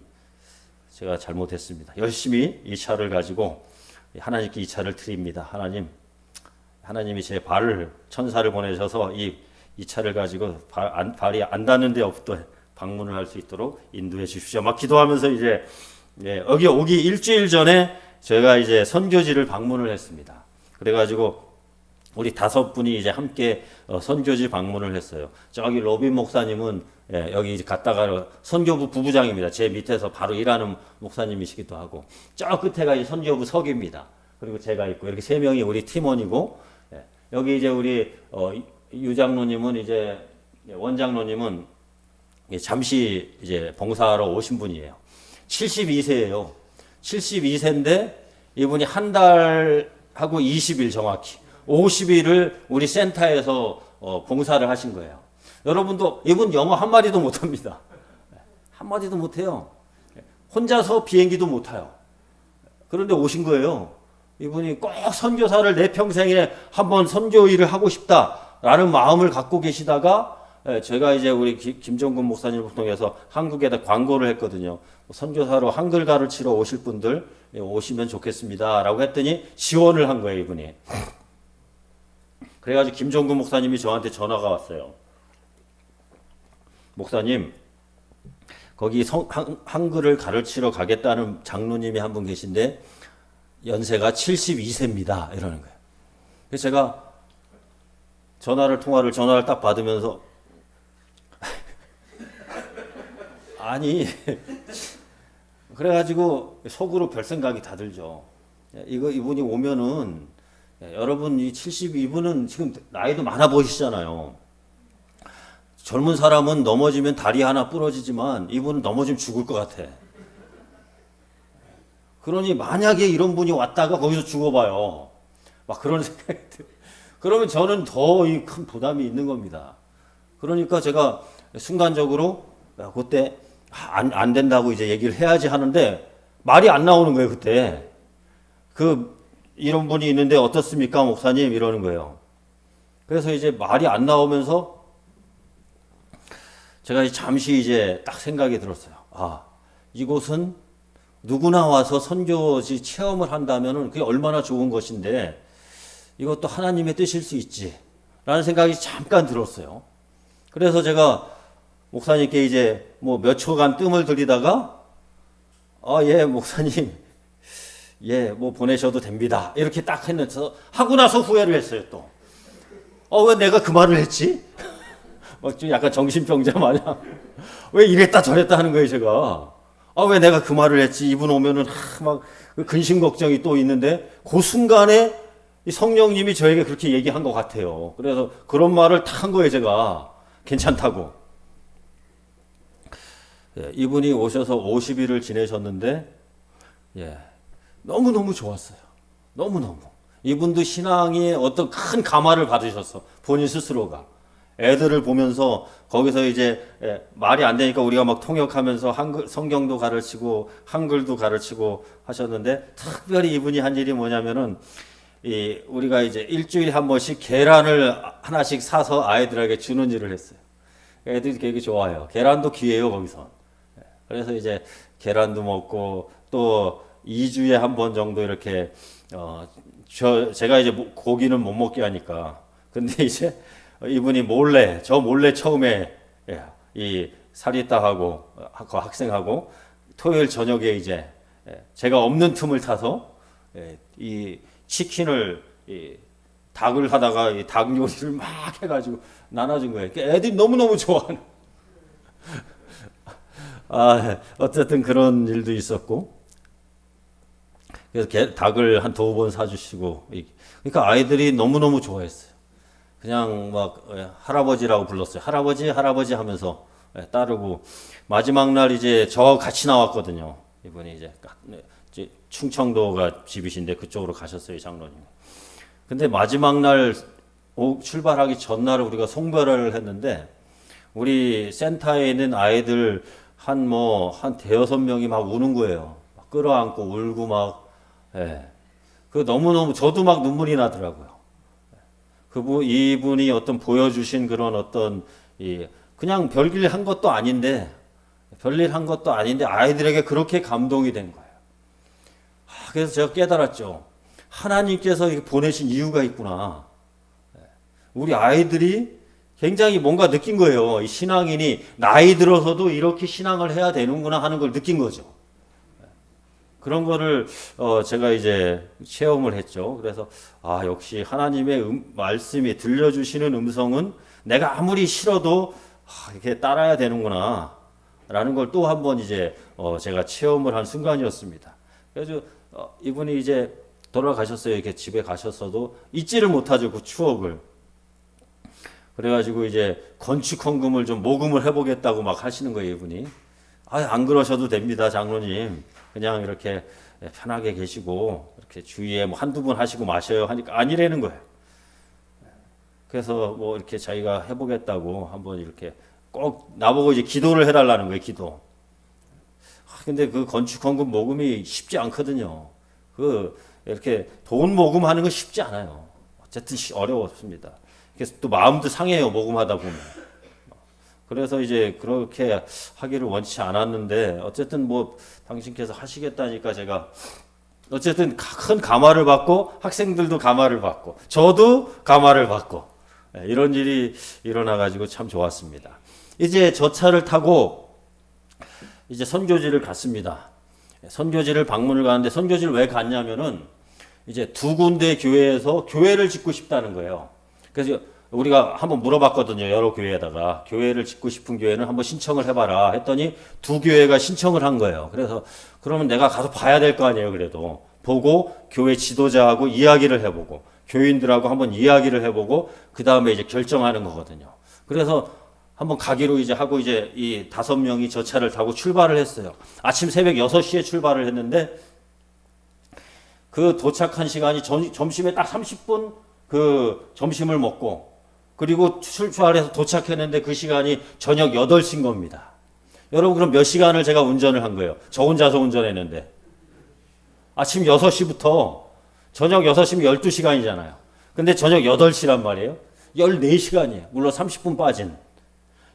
A: 제가 잘못했습니다. 열심히 이 차를 가지고 하나님께 이 차를 드립니다. 하나님이 제 발을 천사를 보내셔서 이 차를 가지고 발이 안 닿는 데 없도 방문을 할 수 있도록 인도해 주십시오. 막 기도하면서 이제 여기 오기 일주일 전에 제가 이제 선교지를 방문을 했습니다. 그래가지고 우리 5분이 이제 함께 선교지 방문을 했어요. 저기 로빈 목사님은 여기 이제 갔다가 선교부 부부장입니다. 제 밑에서 바로 일하는 목사님이시기도 하고, 저 끝에가 이제 선교부 석입니다. 그리고 제가 있고, 이렇게 3명이 우리 팀원이고, 여기 이제 우리 유장로님은 이제 원장로님은 잠시 이제 봉사하러 오신 분이에요. 72세예요. 72세인데 이분이 한 달하고 20일 정확히 50일을 우리 센터에서 봉사를 하신 거예요. 여러분도 이분 영어 한마디도 못합니다. 한마디도 못해요. 혼자서 비행기도 못 타요. 그런데 오신 거예요. 이분이 꼭 선교사를 내 평생에 한번 선교 일을 하고 싶다라는 마음을 갖고 계시다가 제가 이제 우리 김정근 목사님을 통해서 한국에다 광고를 했거든요. 선교사로 한글 가르치러 오실 분들 오시면 좋겠습니다 라고 했더니 지원을 한 거예요, 이분이. 그래가지고 김정근 목사님이 저한테 전화가 왔어요. 목사님, 거기 한글을 가르치러 가겠다는 장로님이 한 분 계신데 연세가 72세입니다 이러는 거예요. 그래서 제가 전화를 딱 받으면서 아니 그래가지고 속으로 별 생각이 다 들죠. 이분이 오면은 여러분 이분은 지금 나이도 많아 보이시잖아요. 젊은 사람은 넘어지면 다리 하나 부러지지만 이분은 넘어지면 죽을 것 같아. 그러니 만약에 이런 분이 왔다가 거기서 죽어봐요. 막 그런 생각이 들어요. 그러면 저는 더 큰 부담이 있는 겁니다. 그러니까 제가 순간적으로 그때 안 된다고 이제 얘기를 해야지 하는데 말이 안 나오는 거예요, 그때. 이런 분이 있는데 어떻습니까, 목사님? 이러는 거예요. 그래서 이제 말이 안 나오면서 제가 잠시 이제 딱 생각이 들었어요. 이곳은 누구나 와서 선교지 체험을 한다면은 그게 얼마나 좋은 것인데 이것도 하나님의 뜻일 수 있지. 라는 생각이 잠깐 들었어요. 그래서 제가 목사님께 이제 뭐 몇 초간 뜸을 들이다가 예, 목사님. 예, 뭐 보내셔도 됩니다. 이렇게 딱 했는데 하고 나서 후회를 했어요, 또. 왜 내가 그 말을 했지? 막 좀 약간 정신병자 마냥 왜 이랬다 저랬다 하는 거예요, 제가. 왜 내가 그 말을 했지? 이분 오면은 막 근심 걱정이 또 있는데 그 순간에 이 성령님이 저에게 그렇게 얘기한 것 같아요. 그래서 그런 말을 딱 한 거예요, 제가. 괜찮다고. 이분이 오셔서 50일을 지내셨는데 너무너무 좋았어요. 너무너무. 이분도 신앙의 어떤 큰 감화를 받으셨어. 본인 스스로가. 애들을 보면서 거기서 이제 말이 안 되니까 우리가 막 통역하면서 성경도 가르치고 한글도 가르치고 하셨는데 특별히 이분이 한 일이 뭐냐면은 우리가 이제 일주일에 한 번씩 계란을 하나씩 사서 아이들에게 주는 일을 했어요. 애들이 되게 좋아해요. 계란도 귀해요, 거기서. 그래서 이제 계란도 먹고 또 2주에 한 번 정도 이렇게 제가 이제 고기는 못 먹게 하니까 근데 이제 이분이 저 몰래 처음에 이 사리따하고 그 학생하고 토요일 저녁에 이제 제가 없는 틈을 타서 이 치킨을 닭을 하다가 이 닭 요리를 막 해가지고 나눠준 거예요. 애들이 너무너무 좋아하는. 어쨌든 그런 일도 있었고. 그래서 닭을 한 2번 사주시고. 그러니까 아이들이 너무너무 좋아했어요. 그냥 막 할아버지라고 불렀어요. 할아버지, 할아버지 하면서 따르고. 마지막 날 이제 저 같이 나왔거든요. 이분이 이제 충청도가 집이신데 그쪽으로 가셨어요, 장로님. 근데 마지막 날 출발하기 전날 우리가 송별회를 했는데 우리 센터에 있는 아이들 한 5-6명이 막 우는 거예요. 막 끌어안고 울고 막. 너무너무 저도 막 눈물이 나더라고요. 이분이 어떤 보여주신 그런 어떤 그냥 별길 한 것도 아닌데 별일 한 것도 아닌데 아이들에게 그렇게 감동이 된 거예요. 그래서 제가 깨달았죠. 하나님께서 이렇게 보내신 이유가 있구나. 우리 아이들이 굉장히 뭔가 느낀 거예요. 이 신앙인이 나이 들어서도 이렇게 신앙을 해야 되는구나 하는 걸 느낀 거죠. 그런 거를 제가 이제 체험을 했죠. 그래서 역시 하나님의 말씀이 들려주시는 음성은 내가 아무리 싫어도 이렇게 따라야 되는구나 라는 걸 또 한 번 이제 제가 체험을 한 순간이었습니다. 그래서 이분이 이제 돌아가셨어요. 이렇게 집에 가셨어도 잊지를 못하죠. 그 추억을. 그래가지고 이제 건축 헌금을 좀 모금을 해보겠다고 막 하시는 거예요, 이분이. 안 그러셔도 됩니다, 장로님. 그냥 이렇게 편하게 계시고, 이렇게 주위에 뭐 한두 분 하시고 마셔요 하니까 아니라는 거예요. 그래서 뭐 이렇게 자기가 해보겠다고 한번 이렇게 꼭 나보고 이제 기도를 해달라는 거예요, 기도. 근데 그 건축 헌금 모금이 쉽지 않거든요. 이렇게 돈 모금하는 건 쉽지 않아요. 어쨌든 어려웠습니다. 그래서 또 마음도 상해요, 모금하다 보면. 그래서 이제 그렇게 하기를 원치 않았는데, 어쨌든 뭐 당신께서 하시겠다니까 제가 어쨌든 큰 감화를 받고, 학생들도 감화를 받고, 저도 감화를 받고, 이런 일이 일어나가지고 참 좋았습니다. 이제 저 차를 타고 이제 선교지를 갔습니다. 선교지를 방문을 가는데, 선교지를 왜 갔냐면은 이제 두 군데 교회에서 교회를 짓고 싶다는 거예요. 그래서 우리가 한번 물어봤거든요. 여러 교회에다가 교회를 짓고 싶은 교회는 한번 신청을 해봐라 했더니 두 교회가 신청을 한 거예요. 그래서 그러면 내가 가서 봐야 될 거 아니에요. 그래도 보고 교회 지도자하고 이야기를 해보고 교인들하고 한번 이야기를 해보고 그 다음에 이제 결정하는 거거든요. 그래서 한번 가기로 이제 하고 이제 이 5명이 저 차를 타고 출발을 했어요. 아침 새벽 6시에 출발을 했는데 그 도착한 시간이 점심에 딱 30분 그 점심을 먹고 그리고 출발해서 도착했는데 그 시간이 저녁 8시인 겁니다. 여러분 그럼 몇 시간을 제가 운전을 한 거예요? 저 혼자서 운전했는데. 아침 6시부터 저녁 6시면 12시간이잖아요. 근데 저녁 8시란 말이에요. 14시간이에요. 물론 30분 빠진.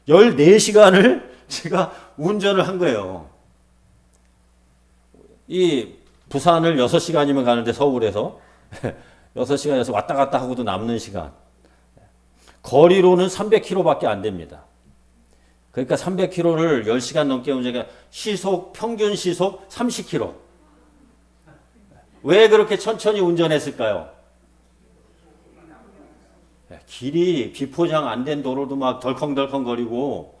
A: 14시간을 제가 운전을 한 거예요. 이 부산을 6시간이면 가는데 서울에서 6시간에서 왔다 갔다 하고도 남는 시간. 거리로는 300km밖에 안 됩니다. 그러니까 300km를 10시간 넘게 운전하니까 평균 시속 30km. 왜 그렇게 천천히 운전했을까요? 길이 비포장 안 된 도로도 막 덜컹덜컹거리고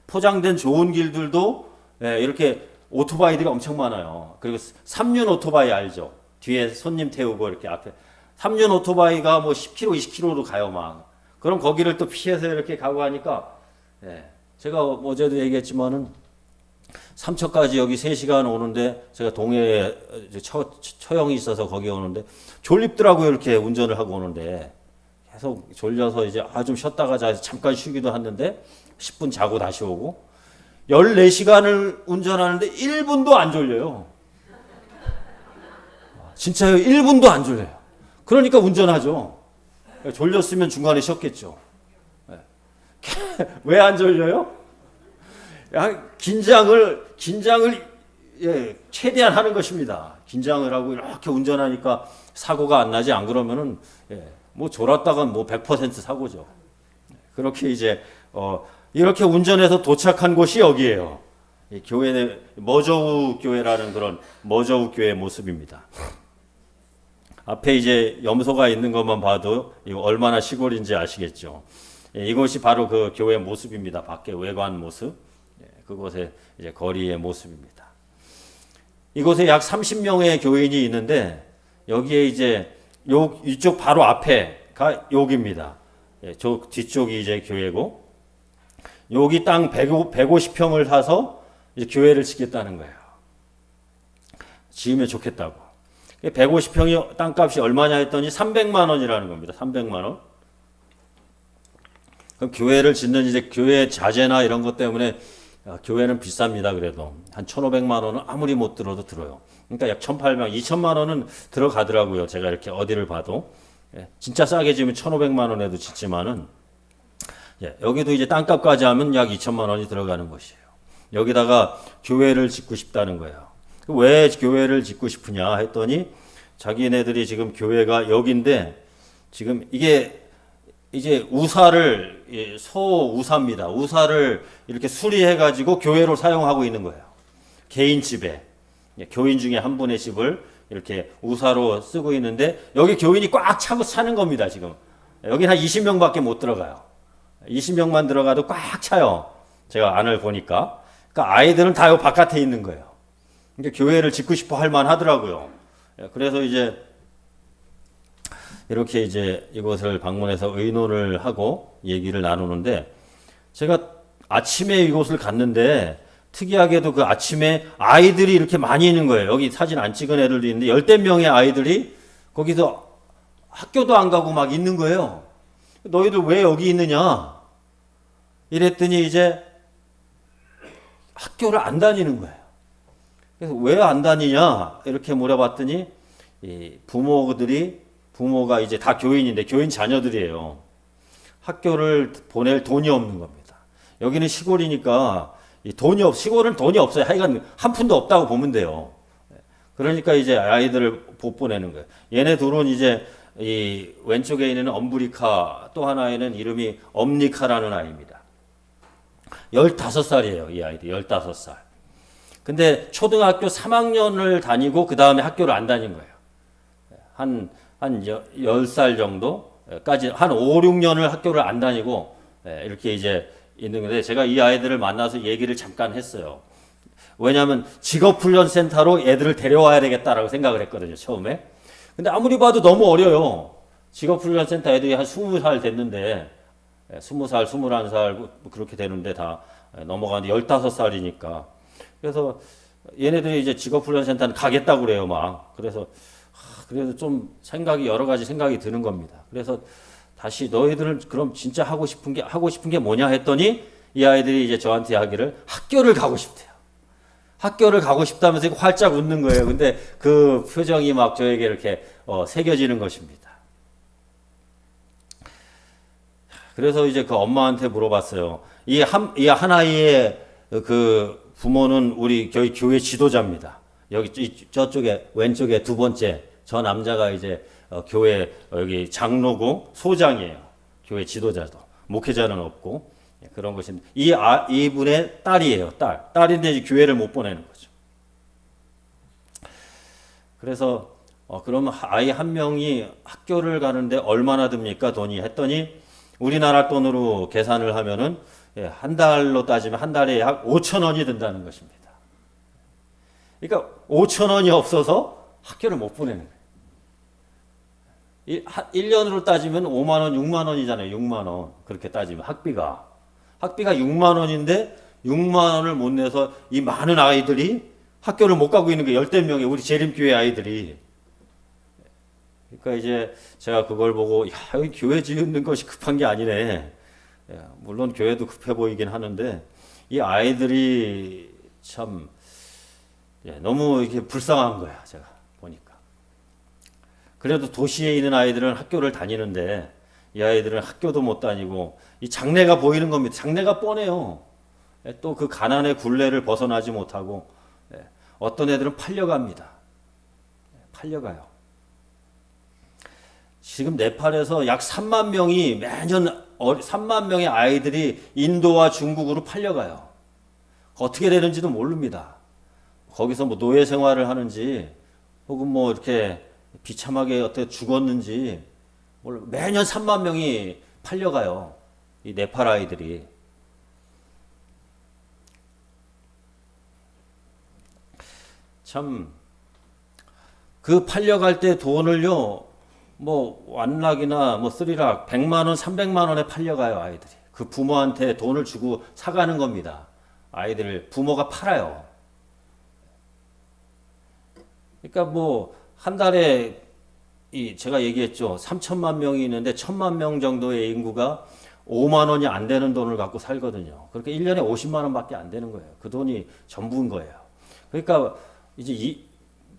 A: 포장된 좋은 길들도 이렇게 오토바이들이 엄청 많아요. 그리고 3륜 오토바이 알죠? 뒤에 손님 태우고 이렇게 앞에 3륜 오토바이가 뭐 10km, 20km로 가요 막. 그럼 거기를 또 피해서 이렇게 가고 하니까 제가 어제도 얘기했지만은 삼척까지 여기 3시간 오는데 제가 동해에 처형이 있어서 거기 오는데 졸립더라고요. 이렇게 운전을 하고 오는데 계속 졸려서 이제 좀 쉬었다가 잠깐 쉬기도 했는데 10분 자고 다시 오고 14시간을 운전하는데 1분도 안 졸려요. 진짜요. 1분도 안 졸려요. 그러니까 운전하죠. 졸렸으면 중간에 쉬었겠죠. 왜 안 졸려요? 긴장을 최대한 하는 것입니다. 긴장을 하고 이렇게 운전하니까 사고가 안 나지. 안 그러면은 뭐 졸았다간 뭐 100% 사고죠. 그렇게 이제 이렇게 운전해서 도착한 곳이 여기예요. 교회 머저우 교회라는 그런 머저우 교회 모습입니다. 앞에 이제 염소가 있는 것만 봐도 이거 얼마나 시골인지 아시겠죠. 이것이 바로 그 교회 모습입니다. 밖에 외관 모습. 그곳의 이제 거리의 모습입니다. 이곳에 약 30명의 교인이 있는데 여기에 이제 이쪽 바로 앞에가 여기입니다. 저 뒤쪽이 이제 교회고 여기 땅 150평을 사서 이제 교회를 짓겠다는 거예요. 지으면 좋겠다고. 150평이 땅값이 얼마냐 했더니 300만 원이라는 겁니다. 300만 원. 그럼 교회를 짓는 이제 교회 자재나 이런 것 때문에 교회는 비쌉니다. 그래도 한 1,500만 원은 아무리 못 들어도 들어요. 그러니까 약 1,800, 2,000만 원은 들어가더라고요. 제가 이렇게 어디를 봐도 진짜 싸게 지으면 1,500만 원에도 짓지만은 여기도 이제 땅값까지 하면 약 2,000만 원이 들어가는 것이에요. 여기다가 교회를 짓고 싶다는 거예요. 왜 교회를 짓고 싶으냐 했더니 자기네들이 지금 교회가 여기인데 지금 이게 이제 우사를 소우사입니다. 우사를 이렇게 수리해 가지고 교회로 사용하고 있는 거예요. 개인 집에 교인 중에 한 분의 집을 이렇게 우사로 쓰고 있는데 여기 교인이 꽉 차고 사는 겁니다. 지금 여기 한 20명밖에 못 들어가요. 20명만 들어가도 꽉 차요. 제가 안을 보니까. 그러니까 아이들은 다 여기 바깥에 있는 거예요. 그러니까 교회를 짓고 싶어 할 만하더라고요. 그래서 이제 이렇게 이제 이곳을 방문해서 의논을 하고 얘기를 나누는데 제가 아침에 이곳을 갔는데 특이하게도 그 아침에 아이들이 이렇게 많이 있는 거예요. 여기 사진 안 찍은 애들도 있는데 열댓 명의 아이들이 거기서 학교도 안 가고 막 있는 거예요. 너희들 왜 여기 있느냐? 이랬더니 이제 학교를 안 다니는 거예요. 그래서 왜 안 다니냐? 이렇게 물어봤더니 이 부모가 이제 다 교인인데 교인 자녀들이에요. 학교를 보낼 돈이 없는 겁니다. 여기는 시골이니까 시골은 돈이 없어요. 하여간 한 푼도 없다고 보면 돼요. 그러니까 이제 아이들을 못 보내는 거예요. 얘네 둘은 이제 이 왼쪽에 있는 엄브리카 또 하나에는 이름이 엄니카라는 아이입니다. 15살이에요. 이 아이들 15살. 근데 초등학교 3학년을 다니고 그 다음에 학교를 안 다닌 거예요. 한 10살 정도까지 한 5, 6년을 학교를 안 다니고 이렇게 이제 있는 건데 제가 이 아이들을 만나서 얘기를 잠깐 했어요. 왜냐하면 직업훈련센터로 애들을 데려와야 되겠다라고 생각을 했거든요. 처음에. 근데 아무리 봐도 너무 어려요. 직업훈련센터 애들이 한 20살 됐는데 20살, 21살 그렇게 되는데 다 넘어가는데 15살이니까. 그래서 얘네들이 이제 직업훈련센터는 가겠다고 그래요. 막. 그래서 좀 여러 가지 생각이 드는 겁니다. 그래서 다시 너희들은 그럼 진짜 하고 싶은 게 뭐냐 했더니 이 아이들이 이제 저한테 이야기를 학교를 가고 싶대요. 학교를 가고 싶다면서 활짝 웃는 거예요. 근데 그 표정이 막 저에게 이렇게 새겨지는 것입니다. 그래서 이제 그 엄마한테 물어봤어요. 이 한 아이의 그 부모는 우리 교회 지도자입니다. 여기 저쪽에 왼쪽에 두 번째 저 남자가 이제 교회 여기 장로고 소장이에요. 교회 지도자도 목회자는 없고 그런 것인데 이분의 딸이에요. 딸인데 이제 교회를 못 보내는 거죠. 그래서 그러면 아이 한 명이 학교를 가는데 얼마나 듭니까 돈이 했더니 우리나라 돈으로 계산을 하면은 한 달로 따지면 한 달에 약 5천 원이 든다는 것입니다. 그러니까 5천 원이 없어서 학교를 못 보내는 거예요. 1년으로 따지면 5만 원, 6만 원이잖아요. 6만 원. 그렇게 따지면 학비가 6만 원인데 6만 원을 못 내서 이 많은 아이들이 학교를 못 가고 있는 게 열댓 명의 우리 재림교회 아이들이. 그러니까 이제 제가 그걸 보고 여기 교회 지은 것이 급한 게 아니네. 물론 교회도 급해 보이긴 하는데 이 아이들이 참 너무 이렇게 불쌍한 거야. 제가 보니까. 그래도 도시에 있는 아이들은 학교를 다니는데 이 아이들은 학교도 못 다니고 이 장래가 보이는 겁니다. 장래가 뻔해요. 또 그 가난의 굴레를 벗어나지 못하고 어떤 애들은 팔려갑니다. 팔려가요. 지금 네팔에서 약 3만 명이 매년 3만 명의 아이들이 인도와 중국으로 팔려가요. 어떻게 되는지도 모릅니다. 거기서 뭐 노예 생활을 하는지 혹은 뭐 이렇게 비참하게 어떻게 죽었는지 매년 3만 명이 팔려가요. 이 네팔 아이들이. 참 그 팔려갈 때 돈을요. 뭐 완락이나 뭐 쓰리락 100만 원, 300만 원에 팔려가요, 아이들이. 그 부모한테 돈을 주고 사가는 겁니다. 아이들을 부모가 팔아요. 그러니까 뭐 한 달에 제가 얘기했죠. 3천만 명이 있는데 1,000만 명 정도의 인구가 5만 원이 안 되는 돈을 갖고 살거든요. 그렇게 1년에 50만 원밖에 안 되는 거예요. 그 돈이 전부인 거예요. 그러니까 이제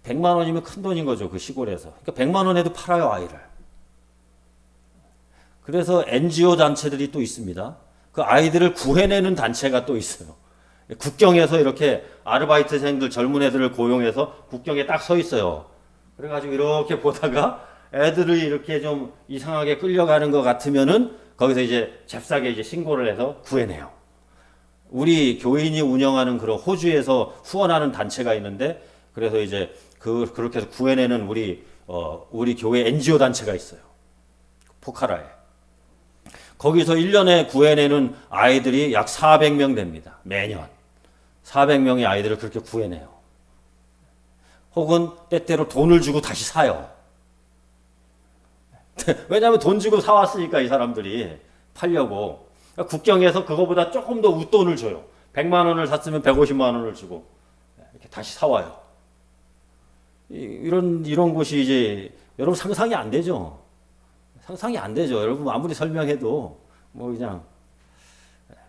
A: 100만 원이면 큰 돈인 거죠. 그 시골에서. 그러니까 100만 원에도 팔아요, 아이를. 그래서 NGO 단체들이 또 있습니다. 그 아이들을 구해내는 단체가 또 있어요. 국경에서 이렇게 아르바이트생들 젊은 애들을 고용해서 국경에 딱 서 있어요. 그래가지고 이렇게 보다가 애들이 이렇게 좀 이상하게 끌려가는 것 같으면은 거기서 이제 잽싸게 이제 신고를 해서 구해내요. 우리 교인이 운영하는 그런 호주에서 후원하는 단체가 있는데 그래서 이제 그렇게 해서 구해내는 우리 교회 NGO 단체가 있어요. 포카라에. 거기서 1년에 구해내는 아이들이 약 400명 됩니다. 매년. 400명의 아이들을 그렇게 구해내요. 혹은 때때로 돈을 주고 다시 사요. 왜냐하면 돈 주고 사왔으니까 이 사람들이 팔려고. 국경에서 그거보다 조금 더 웃돈을 줘요. 100만 원을 샀으면 150만 원을 주고 이렇게 다시 사와요. 이런 곳이 이제 여러분 상상이 안 되죠. 상상이 안 되죠. 여러분 아무리 설명해도 뭐 그냥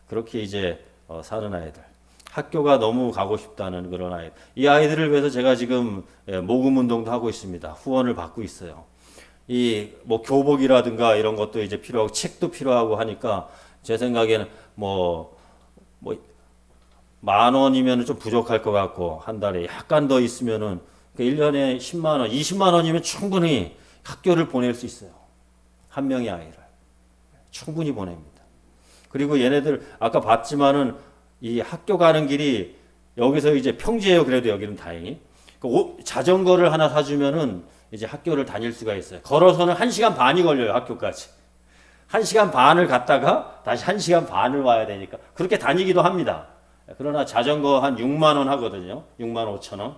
A: 그렇게 이제 사는 아이들. 학교가 너무 가고 싶다는 그런 아이들. 이 아이들을 위해서 제가 지금 모금 운동도 하고 있습니다. 후원을 받고 있어요. 이 뭐 교복이라든가 이런 것도 이제 필요하고 책도 필요하고 하니까 제 생각에는 뭐 10,000원이면 좀 부족할 것 같고 한 달에 약간 더 있으면은 1년에 10만 원, 20만 원이면 충분히 학교를 보낼 수 있어요. 한 명의 아이를 충분히 보냅니다. 그리고 얘네들 아까 봤지만은 이 학교 가는 길이 여기서 이제 평지예요. 그래도 여기는 다행히 자전거를 하나 사주면은 이제 학교를 다닐 수가 있어요. 걸어서는 1시간 반이 걸려요. 학교까지. 1시간 반을 갔다가 다시 1시간 반을 와야 되니까 그렇게 다니기도 합니다. 그러나 자전거 한 6만 원 하거든요. 6만 5천 원.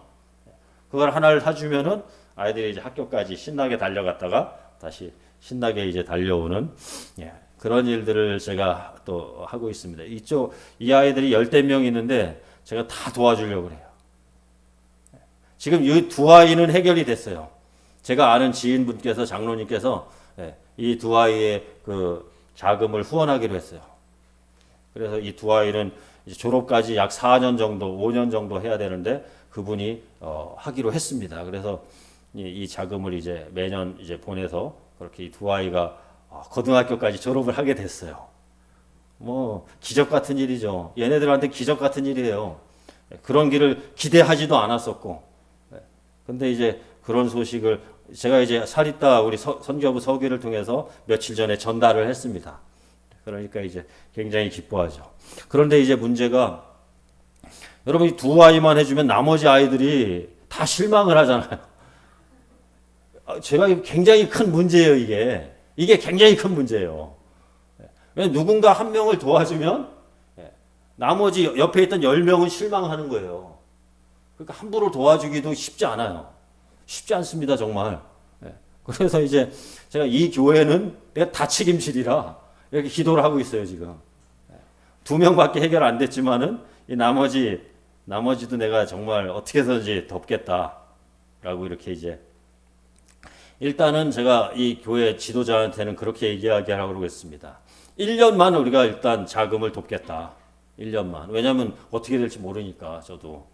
A: 그걸 하나를 사주면은 아이들이 이제 학교까지 신나게 달려갔다가 다시 신나게 이제 달려오는 그런 일들을 제가 또 하고 있습니다. 이 아이들이 10명 있는데 제가 다 도와주려고 그래요. 지금 이 두 아이는 해결이 됐어요. 제가 아는 지인분께서 장로님께서 이 두 아이의 그 자금을 후원하기로 했어요. 그래서 이 두 아이는 이제 졸업까지 약 4년 정도, 5년 정도 해야 되는데 그분이 하기로 했습니다. 그래서 이 자금을 이제 매년 이제 보내서 그렇게 이 두 아이가 고등학교까지 졸업을 하게 됐어요. 뭐 기적 같은 일이죠. 얘네들한테 기적 같은 일이에요. 그런 길을 기대하지도 않았었고. 근데 이제 그런 소식을 제가 이제 사리따 우리 선교부 서기를 통해서 며칠 전에 전달을 했습니다. 그러니까 이제 굉장히 기뻐하죠. 그런데 이제 문제가 여러분 이 두 아이만 해주면 나머지 아이들이 다 실망을 하잖아요. 제가 굉장히 큰 문제예요, 이게. 이게 굉장히 큰 문제예요. 누군가 한 명을 도와주면 나머지 옆에 있던 10명은 실망하는 거예요. 그러니까 함부로 도와주기도 쉽지 않아요. 쉽지 않습니다, 정말. 그래서 이제 제가 이 교회는 내가 다 책임지리라 이렇게 기도를 하고 있어요, 지금. 2명밖에 해결 안 됐지만은 이 나머지도 내가 정말 어떻게 해서든지 돕겠다라고 이렇게 이제 일단은 제가 이 교회 지도자한테는 그렇게 이야기하라고 그러고 있습니다. 1년만 우리가 일단 자금을 돕겠다. 1년만. 왜냐하면 어떻게 될지 모르니까 저도.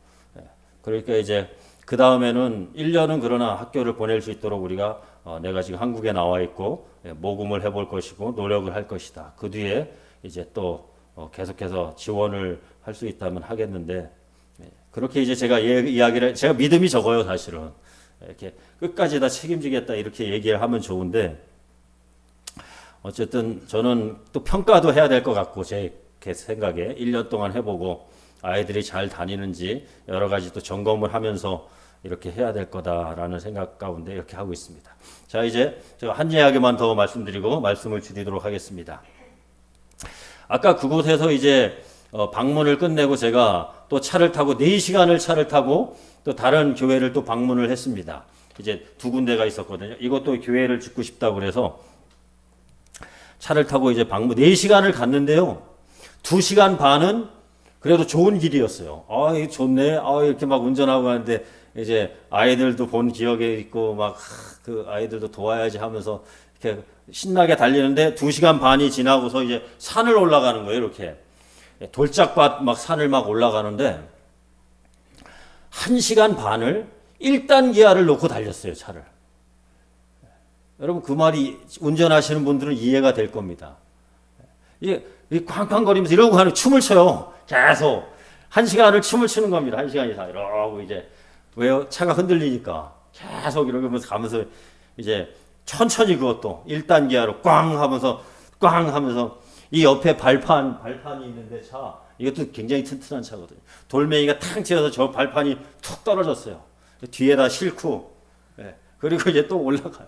A: 그러니까 이제 그 다음에는 1년은 그러나 학교를 보낼 수 있도록 우리가 내가 지금 한국에 나와 있고 모금을 해볼 것이고 노력을 할 것이다. 그 뒤에 이제 또 계속해서 지원을 할 수 있다면 하겠는데 그렇게 이제 제가 이야기를 제가 믿음이 적어요, 사실은. 이렇게 끝까지 다 책임지겠다 이렇게 얘기를 하면 좋은데 어쨌든 저는 또 평가도 해야 될 것 같고 제 생각에 1년 동안 해보고 아이들이 잘 다니는지 여러 가지 또 점검을 하면서 이렇게 해야 될 거다라는 생각 가운데 이렇게 하고 있습니다. 자, 이제 제가 한 이야기만 더 말씀드리고 말씀을 드리도록 하겠습니다. 아까 그곳에서 이제 방문을 끝내고 제가 또 차를 타고 4시간을 차를 타고 또 다른 교회를 또 방문을 했습니다. 이제 2군데가 있었거든요. 이것도 교회를 짓고 싶다고 그래서 차를 타고 이제 4시간을 갔는데요. 2시간 반은 그래도 좋은 길이었어요. 아, 이거 좋네. 아, 이렇게 막 운전하고 가는데 이제 아이들도 본 기억에 있고 막 그 아이들도 도와야지 하면서 이렇게 신나게 달리는데 2시간 반이 지나고서 이제 산을 올라가는 거예요. 이렇게 돌짝밭 막 산을 막 올라가는데 1시간 반을 1단 기아를 놓고 달렸어요, 차를. 여러분 그 말이 운전하시는 분들은 이해가 될 겁니다. 이게 쾅쾅거리면서 이러고 가는 춤을 춰요. 계속 한 시간을 춤을 추는 겁니다. 한 시간 이상 이러고 이제 왜요? 차가 흔들리니까 계속 이러면서 가면서 이제 천천히 그것도 1단계하로 꽝 하면서 이 옆에 발판이 있는데 이것도 굉장히 튼튼한 차거든요. 돌멩이가 탕 튀어서 저 발판이 툭 떨어졌어요. 뒤에다 싣고 그리고 이제 또 올라가요.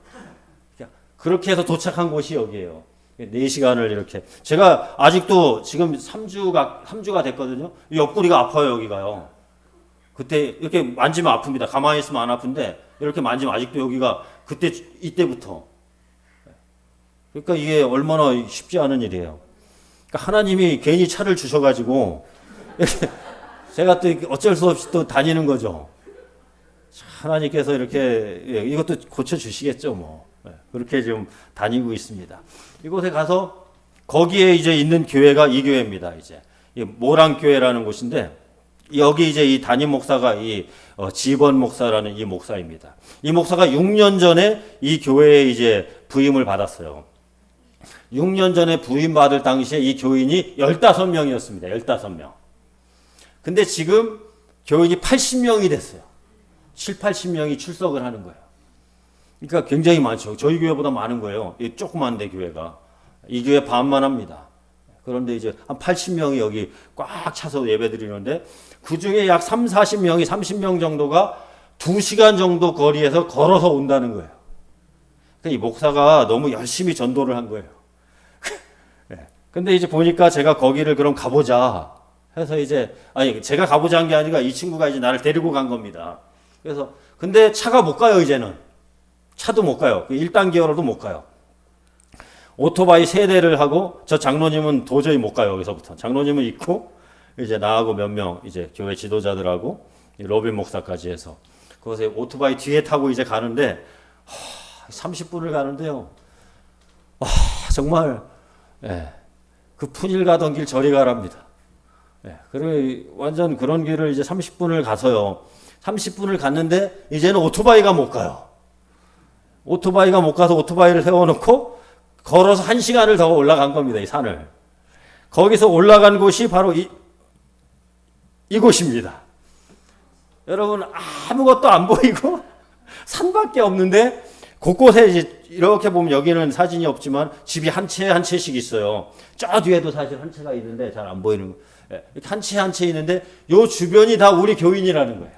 A: 그렇게 해서 도착한 곳이 여기예요. 4시간을 이렇게. 제가 아직도 지금 3주가 됐거든요. 옆구리가 아파요, 여기가요. 그때 이렇게 만지면 아픕니다. 가만히 있으면 안 아픈데 이렇게 만지면 아직도 여기가 이때부터. 그러니까 이게 얼마나 쉽지 않은 일이에요. 그러니까 하나님이 괜히 차를 주셔가지고 제가 또 어쩔 수 없이 또 다니는 거죠. 하나님께서 이렇게 이것도 고쳐주시겠죠, 뭐. 그렇게 좀 다니고 있습니다. 이곳에 가서 거기에 이제 있는 교회가 이 교회입니다. 이제 모랑교회라는 곳인데 여기 이제 이 담임 목사가 지번 목사라는 이 목사입니다. 이 목사가 6년 전에 이 교회에 이제 부임을 받았어요. 6년 전에 부임 받을 당시에 이 교인이 15명이었습니다. 15명. 근데 지금 교인이 80명이 됐어요. 7, 80명이 출석을 하는 거예요. 그러니까 굉장히 많죠. 저희 교회보다 많은 거예요. 이 조그만데 교회가. 이 교회 반만 합니다. 그런데 이제 한 80명이 여기 꽉 차서 예배 드리는데 그 중에 약 3, 40명이 30명 정도가 2시간 정도 거리에서 걸어서 온다는 거예요. 그러니까 이 목사가 너무 열심히 전도를 한 거예요. 근데 이제 보니까 제가 거기를 그럼 가보자 해서 제가 가보자 한 게 아니라 이 친구가 이제 나를 데리고 간 겁니다. 그래서 근데 차가 못 가요, 이제는. 차도 못 가요. 1단계로도 못 가요. 오토바이 3대를 하고 저 장로님은 도저히 못 가요. 여기서부터. 장로님은 있고 이제 나하고 몇 명 이제 교회 지도자들하고 로빈 목사까지 해서 그것에 오토바이 뒤에 타고 이제 가는데 30분을 가는데요. 정말 그 푼일 가던 길 저리 가랍니다. 그리고 완전 그런 길을 이제 30분을 가서요. 30분을 갔는데 이제는 오토바이가 못 가요. 오토바이가 못 가서 오토바이를 세워놓고 걸어서 1시간을 더 올라간 겁니다. 이 산을. 거기서 올라간 곳이 바로 이곳입니다. 여러분 아무것도 안 보이고 산밖에 없는데 곳곳에 이렇게 보면 여기는 사진이 없지만 집이 한 채 한 채씩 있어요. 저 뒤에도 사실 한 채가 있는데 잘 안 보이는 거. 이렇게 한 채 한 채 있는데 요 주변이 다 우리 교인이라는 거예요.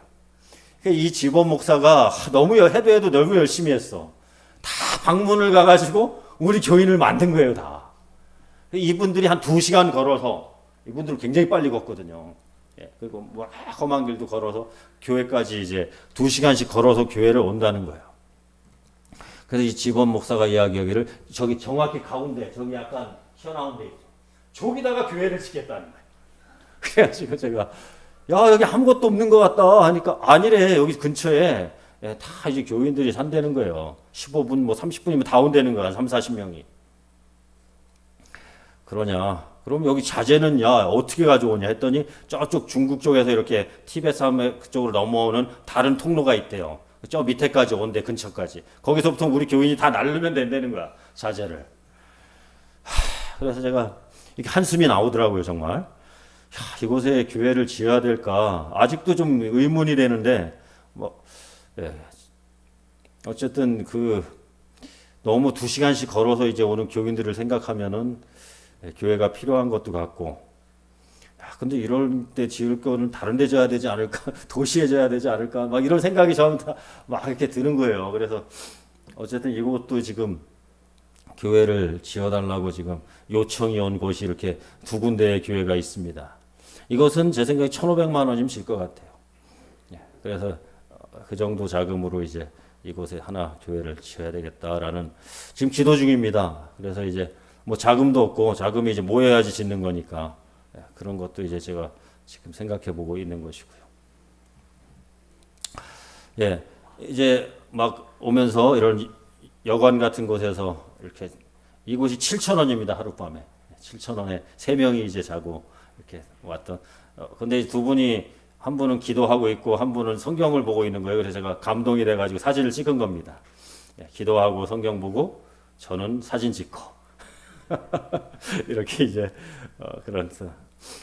A: 그러니까 이 지번 목사가 해도 너무 열심히 했어. 다 방문을 가가지고 우리 교인을 만든 거예요, 다. 이분들이 한 2시간 걸어서, 이분들은 굉장히 빨리 걷거든요. 그리고 뭐 험한 길도 걸어서 교회까지 이제 2시간씩 걸어서 교회를 온다는 거예요. 그래서 이 지번 목사가 이야기하기를 저기 정확히 가운데, 저기 약간 튀어나온 데 있죠. 저기다가 교회를 짓겠다는 거예요. 그래가지고 제가, 야, 여기 아무것도 없는 것 같다 하니까 아니래, 여기 근처에 다 이제 교인들이 산다는 거예요. 15분, 뭐 30분이면 다 온다는 거야, 3, 40명이. 그러냐. 그럼 여기 자재는 어떻게 가져오냐 했더니 저쪽 중국 쪽에서 이렇게 티베트 그쪽으로 넘어오는 다른 통로가 있대요. 저 밑에까지 온대, 근처까지. 거기서부터 우리 교인이 다 나르면 된다는 거야, 자재를. 그래서 제가 이렇게 한숨이 나오더라고요, 정말. 이곳에 교회를 지어야 될까? 아직도 좀 의문이 되는데, 어쨌든 너무 2시간씩 걸어서 이제 오는 교인들을 생각하면은 교회가 필요한 것도 같고, 근데 이럴 때 지을 거는 다른 데 져야 되지 않을까? 도시에 져야 되지 않을까? 막 이런 생각이 저한테 막 이렇게 드는 거예요. 그래서 어쨌든 이곳도 지금 교회를 지어달라고 지금 요청이 온 곳이 이렇게 2군데의 교회가 있습니다. 이것은 제 생각에 1,500만 원이면 질 것 같아요. 그래서 그 정도 자금으로 이제 이곳에 하나 교회를 지어야 되겠다라는 지금 기도 중입니다. 그래서 이제 뭐 자금도 없고 자금이 이제 모여야지 짓는 거니까 그런 것도 이제 제가 지금 생각해 보고 있는 것이고요. 이제 막 오면서 이런 여관 같은 곳에서 이렇게 이곳이 7,000원입니다. 하룻밤에. 7,000원에 3명이 이제 자고 이렇게 왔던. 근데 두 분이 한 분은 기도하고 있고 한 분은 성경을 보고 있는 거예요. 그래서 제가 감동이 돼가지고 사진을 찍은 겁니다. 기도하고 성경 보고 저는 사진 찍고 이렇게 이제 그런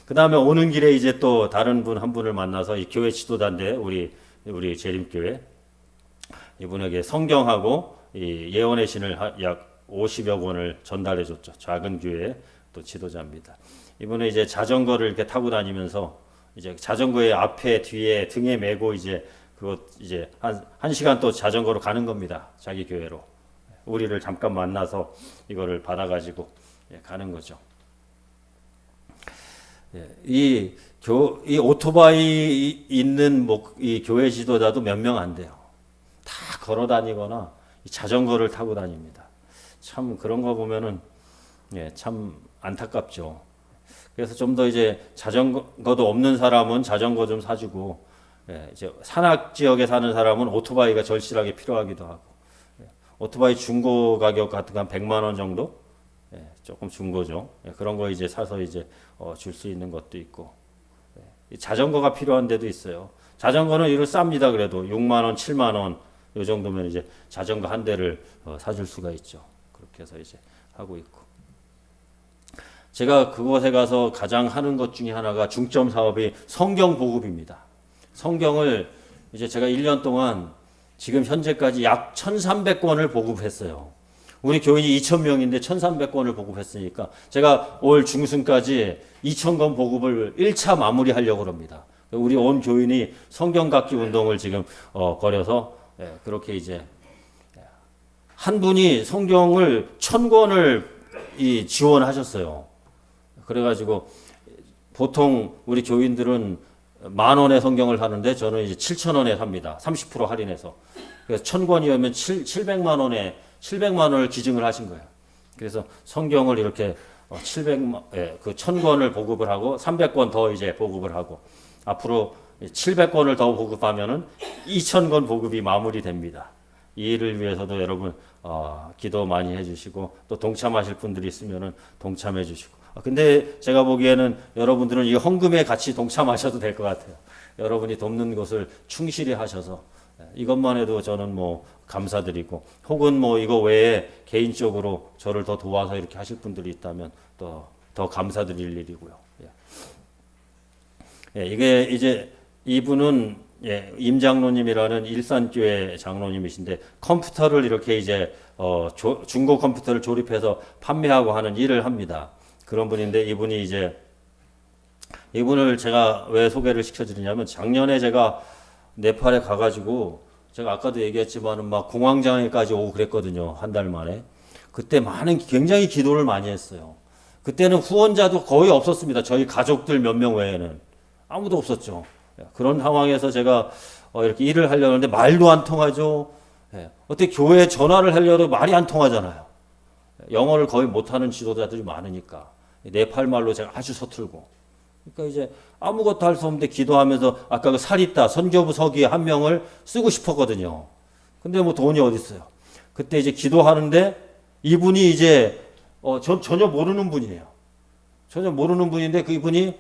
A: 그 다음에 오는 길에 이제 또 다른 분 한 분을 만나서 이 교회 지도자인데 우리 재림교회 이분에게 성경하고 이 예언의 신을 약 50여 권을 전달해 줬죠. 작은 교회 또 지도자입니다. 이분은 이제 자전거를 이렇게 타고 다니면서 이제 자전거의 앞에 뒤에 등에 메고 이제 그것 이제 한 시간 또 자전거로 가는 겁니다. 자기 교회로. 우리를 잠깐 만나서 이거를 받아가지고 가는 거죠. 이 오토바이 있는 이 교회 지도자도 몇 명 안 돼요. 다 걸어 다니거나 자전거를 타고 다닙니다. 참 그런 거 보면은 참 안타깝죠. 그래서 좀 더 이제 자전거도 없는 사람은 자전거 좀 사주고 이제 산악 지역에 사는 사람은 오토바이가 절실하게 필요하기도 하고 오토바이 중고 가격 같은 거 한 100만 원 정도 조금 중고죠. 그런 거 이제 사서 이제 줄 수 있는 것도 있고 자전거가 필요한 데도 있어요. 자전거는 이거 쌉니다. 그래도 6만 원, 7만 원 이 정도면 이제 자전거 한 대를 사줄 수가 있죠. 그렇게 해서 이제 하고 있고. 제가 그곳에 가서 가장 하는 것 중에 하나가 중점 사업이 성경 보급입니다. 성경을 이제 제가 1년 동안 지금 현재까지 약 1,300권을 보급했어요. 우리 교인이 2,000명인데 1,300권을 보급했으니까 제가 올 중순까지 2,000권 보급을 1차 마무리하려고 합니다. 우리 온 교인이 성경 갖기 운동을 지금 벌여서 그렇게 이제 한 분이 성경을 1,000권을 지원하셨어요. 그래가지고 보통 우리 교인들은 10,000원에 성경을 하는데 저는 이제 7,000원에 삽니다. 30% 할인해서. 그래서 1,000권이면 700만 원을 기증을 하신 거예요. 그래서 성경을 이렇게 1,000권을 보급을 하고 300권 더 이제 보급을 하고 앞으로 700권을 더 보급하면은 2,000권 보급이 마무리됩니다. 이 일을 위해서도 여러분 기도 많이 해주시고 또 동참하실 분들이 있으면은 동참해 주시고. 근데 제가 보기에는 여러분들은 이 헌금에 같이 동참하셔도 될 것 같아요. 여러분이 돕는 것을 충실히 하셔서 이것만 해도 저는 뭐 감사드리고 혹은 뭐 이거 외에 개인적으로 저를 더 도와서 이렇게 하실 분들이 있다면 또 더 감사드릴 일이고요. 이게 이제 이분은 임 장로님이라는 일산교회 장로님이신데 컴퓨터를 이렇게 이제 중고 컴퓨터를 조립해서 판매하고 하는 일을 합니다. 그런 분인데 이분을 제가 왜 소개를 시켜드리냐면 작년에 제가 네팔에 가가지고 제가 아까도 얘기했지만은 막 공황장애까지 오고 그랬거든요. 한 달 만에. 그때 굉장히 기도를 많이 했어요. 그때는 후원자도 거의 없었습니다. 저희 가족들 몇 명 외에는 아무도 없었죠. 그런 상황에서 제가 이렇게 일을 하려고 하는데 말도 안 통하죠. 어떻게 교회에 전화를 하려도 말이 안 통하잖아요. 영어를 거의 못하는 지도자들이 많으니까 네팔 말로 제가 아주 서툴고. 그러니까 이제 아무것도 할 수 없는데 기도하면서 아까 그 사리따 선교부 서기에 한 명을 쓰고 싶었거든요. 근데 뭐 돈이 어디 있어요. 그때 이제 기도하는데 이분이 이제 전혀 모르는 분이에요. 전혀 모르는 분인데 이분이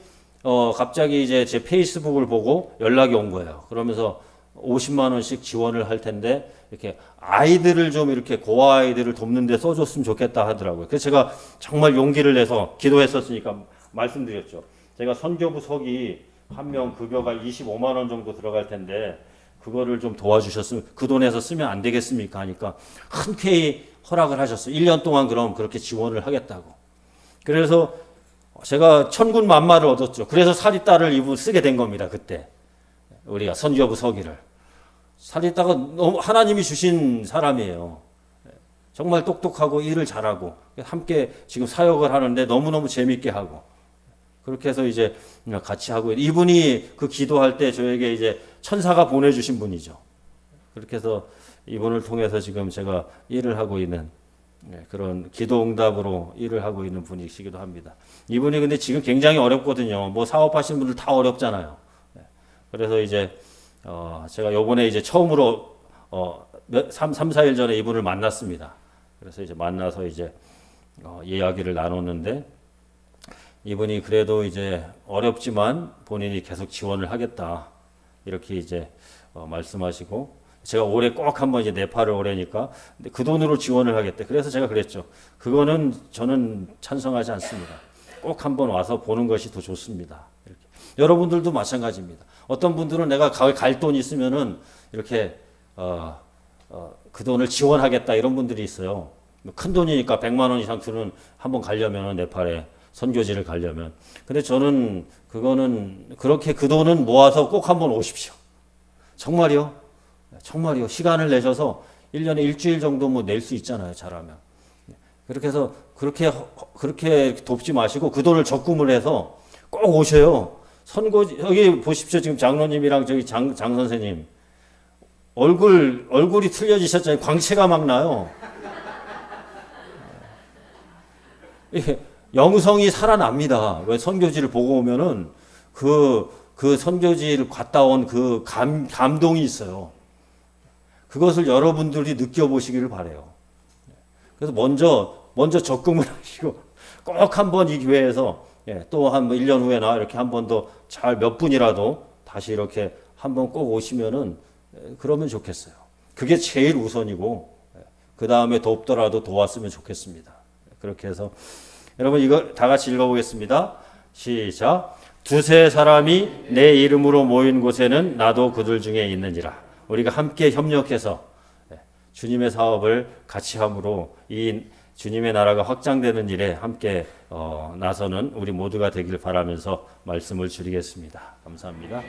A: 갑자기 이제 제 페이스북을 보고 연락이 온 거예요. 그러면서 50만 원씩 지원을 할 텐데 이렇게 아이들을 좀 이렇게 고아 아이들을 돕는 데 써줬으면 좋겠다 하더라고요. 그래서 제가 정말 용기를 내서 기도했었으니까 말씀드렸죠. 제가 선교부 서기 한 명 급여가 25만 원 정도 들어갈 텐데 그거를 좀 도와주셨으면 그 돈에서 쓰면 안 되겠습니까 하니까 흔쾌히 허락을 하셨어요. 1년 동안 그럼 그렇게 지원을 하겠다고. 그래서 제가 천군 만마를 얻었죠. 그래서 사리따를 이분 쓰게 된 겁니다. 그때 우리가 선교부 서기를. 사리따가 너무 하나님이 주신 사람이에요. 정말 똑똑하고 일을 잘하고 함께 지금 사역을 하는데 너무너무 재밌게 하고 그렇게 해서 이제 같이 하고 이분이 그 기도할 때 저에게 이제 천사가 보내주신 분이죠. 그렇게 해서 이분을 통해서 지금 제가 일을 하고 있는 그런 기도 응답으로 일을 하고 있는 분이시기도 합니다. 이분이 근데 지금 굉장히 어렵거든요. 뭐 사업하시는 분들 다 어렵잖아요. 그래서 이제 제가 요번에 이제 처음으로 3, 4일 전에 이분을 만났습니다. 그래서 이제 만나서 이제 이야기를 나눴는데 이분이 그래도 이제 어렵지만 본인이 계속 지원을 하겠다. 이렇게 이제 말씀하시고 제가 올해 꼭 한번 이제 네팔을 오래니까 그 돈으로 지원을 하겠다. 그래서 제가 그랬죠. 그거는 저는 찬성하지 않습니다. 꼭 한번 와서 보는 것이 더 좋습니다. 이렇게. 여러분들도 마찬가지입니다. 어떤 분들은 내가 갈 돈 있으면은 이렇게 그 돈을 지원하겠다 이런 분들이 있어요. 큰 돈이니까 100만 원 이상 주는 한번 가려면 네팔에 선교지를 가려면. 근데 저는 그거는 그렇게 그 돈은 모아서 꼭 한번 오십시오. 정말이요? 정말이요. 시간을 내셔서 1년에 일주일 정도 뭐 낼 수 있잖아요. 잘하면. 그렇게 해서 그렇게 돕지 마시고 그 돈을 적금을 해서 꼭 오셔요. 선거지 여기 보십시오. 지금 장로님이랑 저기 장 선생님 얼굴이 틀려지셨잖아요. 광채가 막 나요. 영성이 살아납니다. 왜 선교지를 보고 오면은 그 선교지를 갔다 온 그 감동이 있어요. 그것을 여러분들이 느껴보시기를 바래요. 그래서 먼저 적금을 하시고 꼭 한번 이 교회에서 또 한 1년 후에나 이렇게 한 번 더 잘 몇 분이라도 다시 이렇게 한번 꼭 오시면은 그러면 좋겠어요. 그게 제일 우선이고 그 다음에 돕더라도 도왔으면 좋겠습니다. 그렇게 해서 여러분 이거 다 같이 읽어보겠습니다. 시작. 두세 사람이 내 이름으로 모인 곳에는 나도 그들 중에 있는지라. 우리가 함께 협력해서 주님의 사업을 같이 함으로 이 주님의 나라가 확장되는 일에 함께 나서는 우리 모두가 되길 바라면서 말씀을 줄이겠습니다. 감사합니다.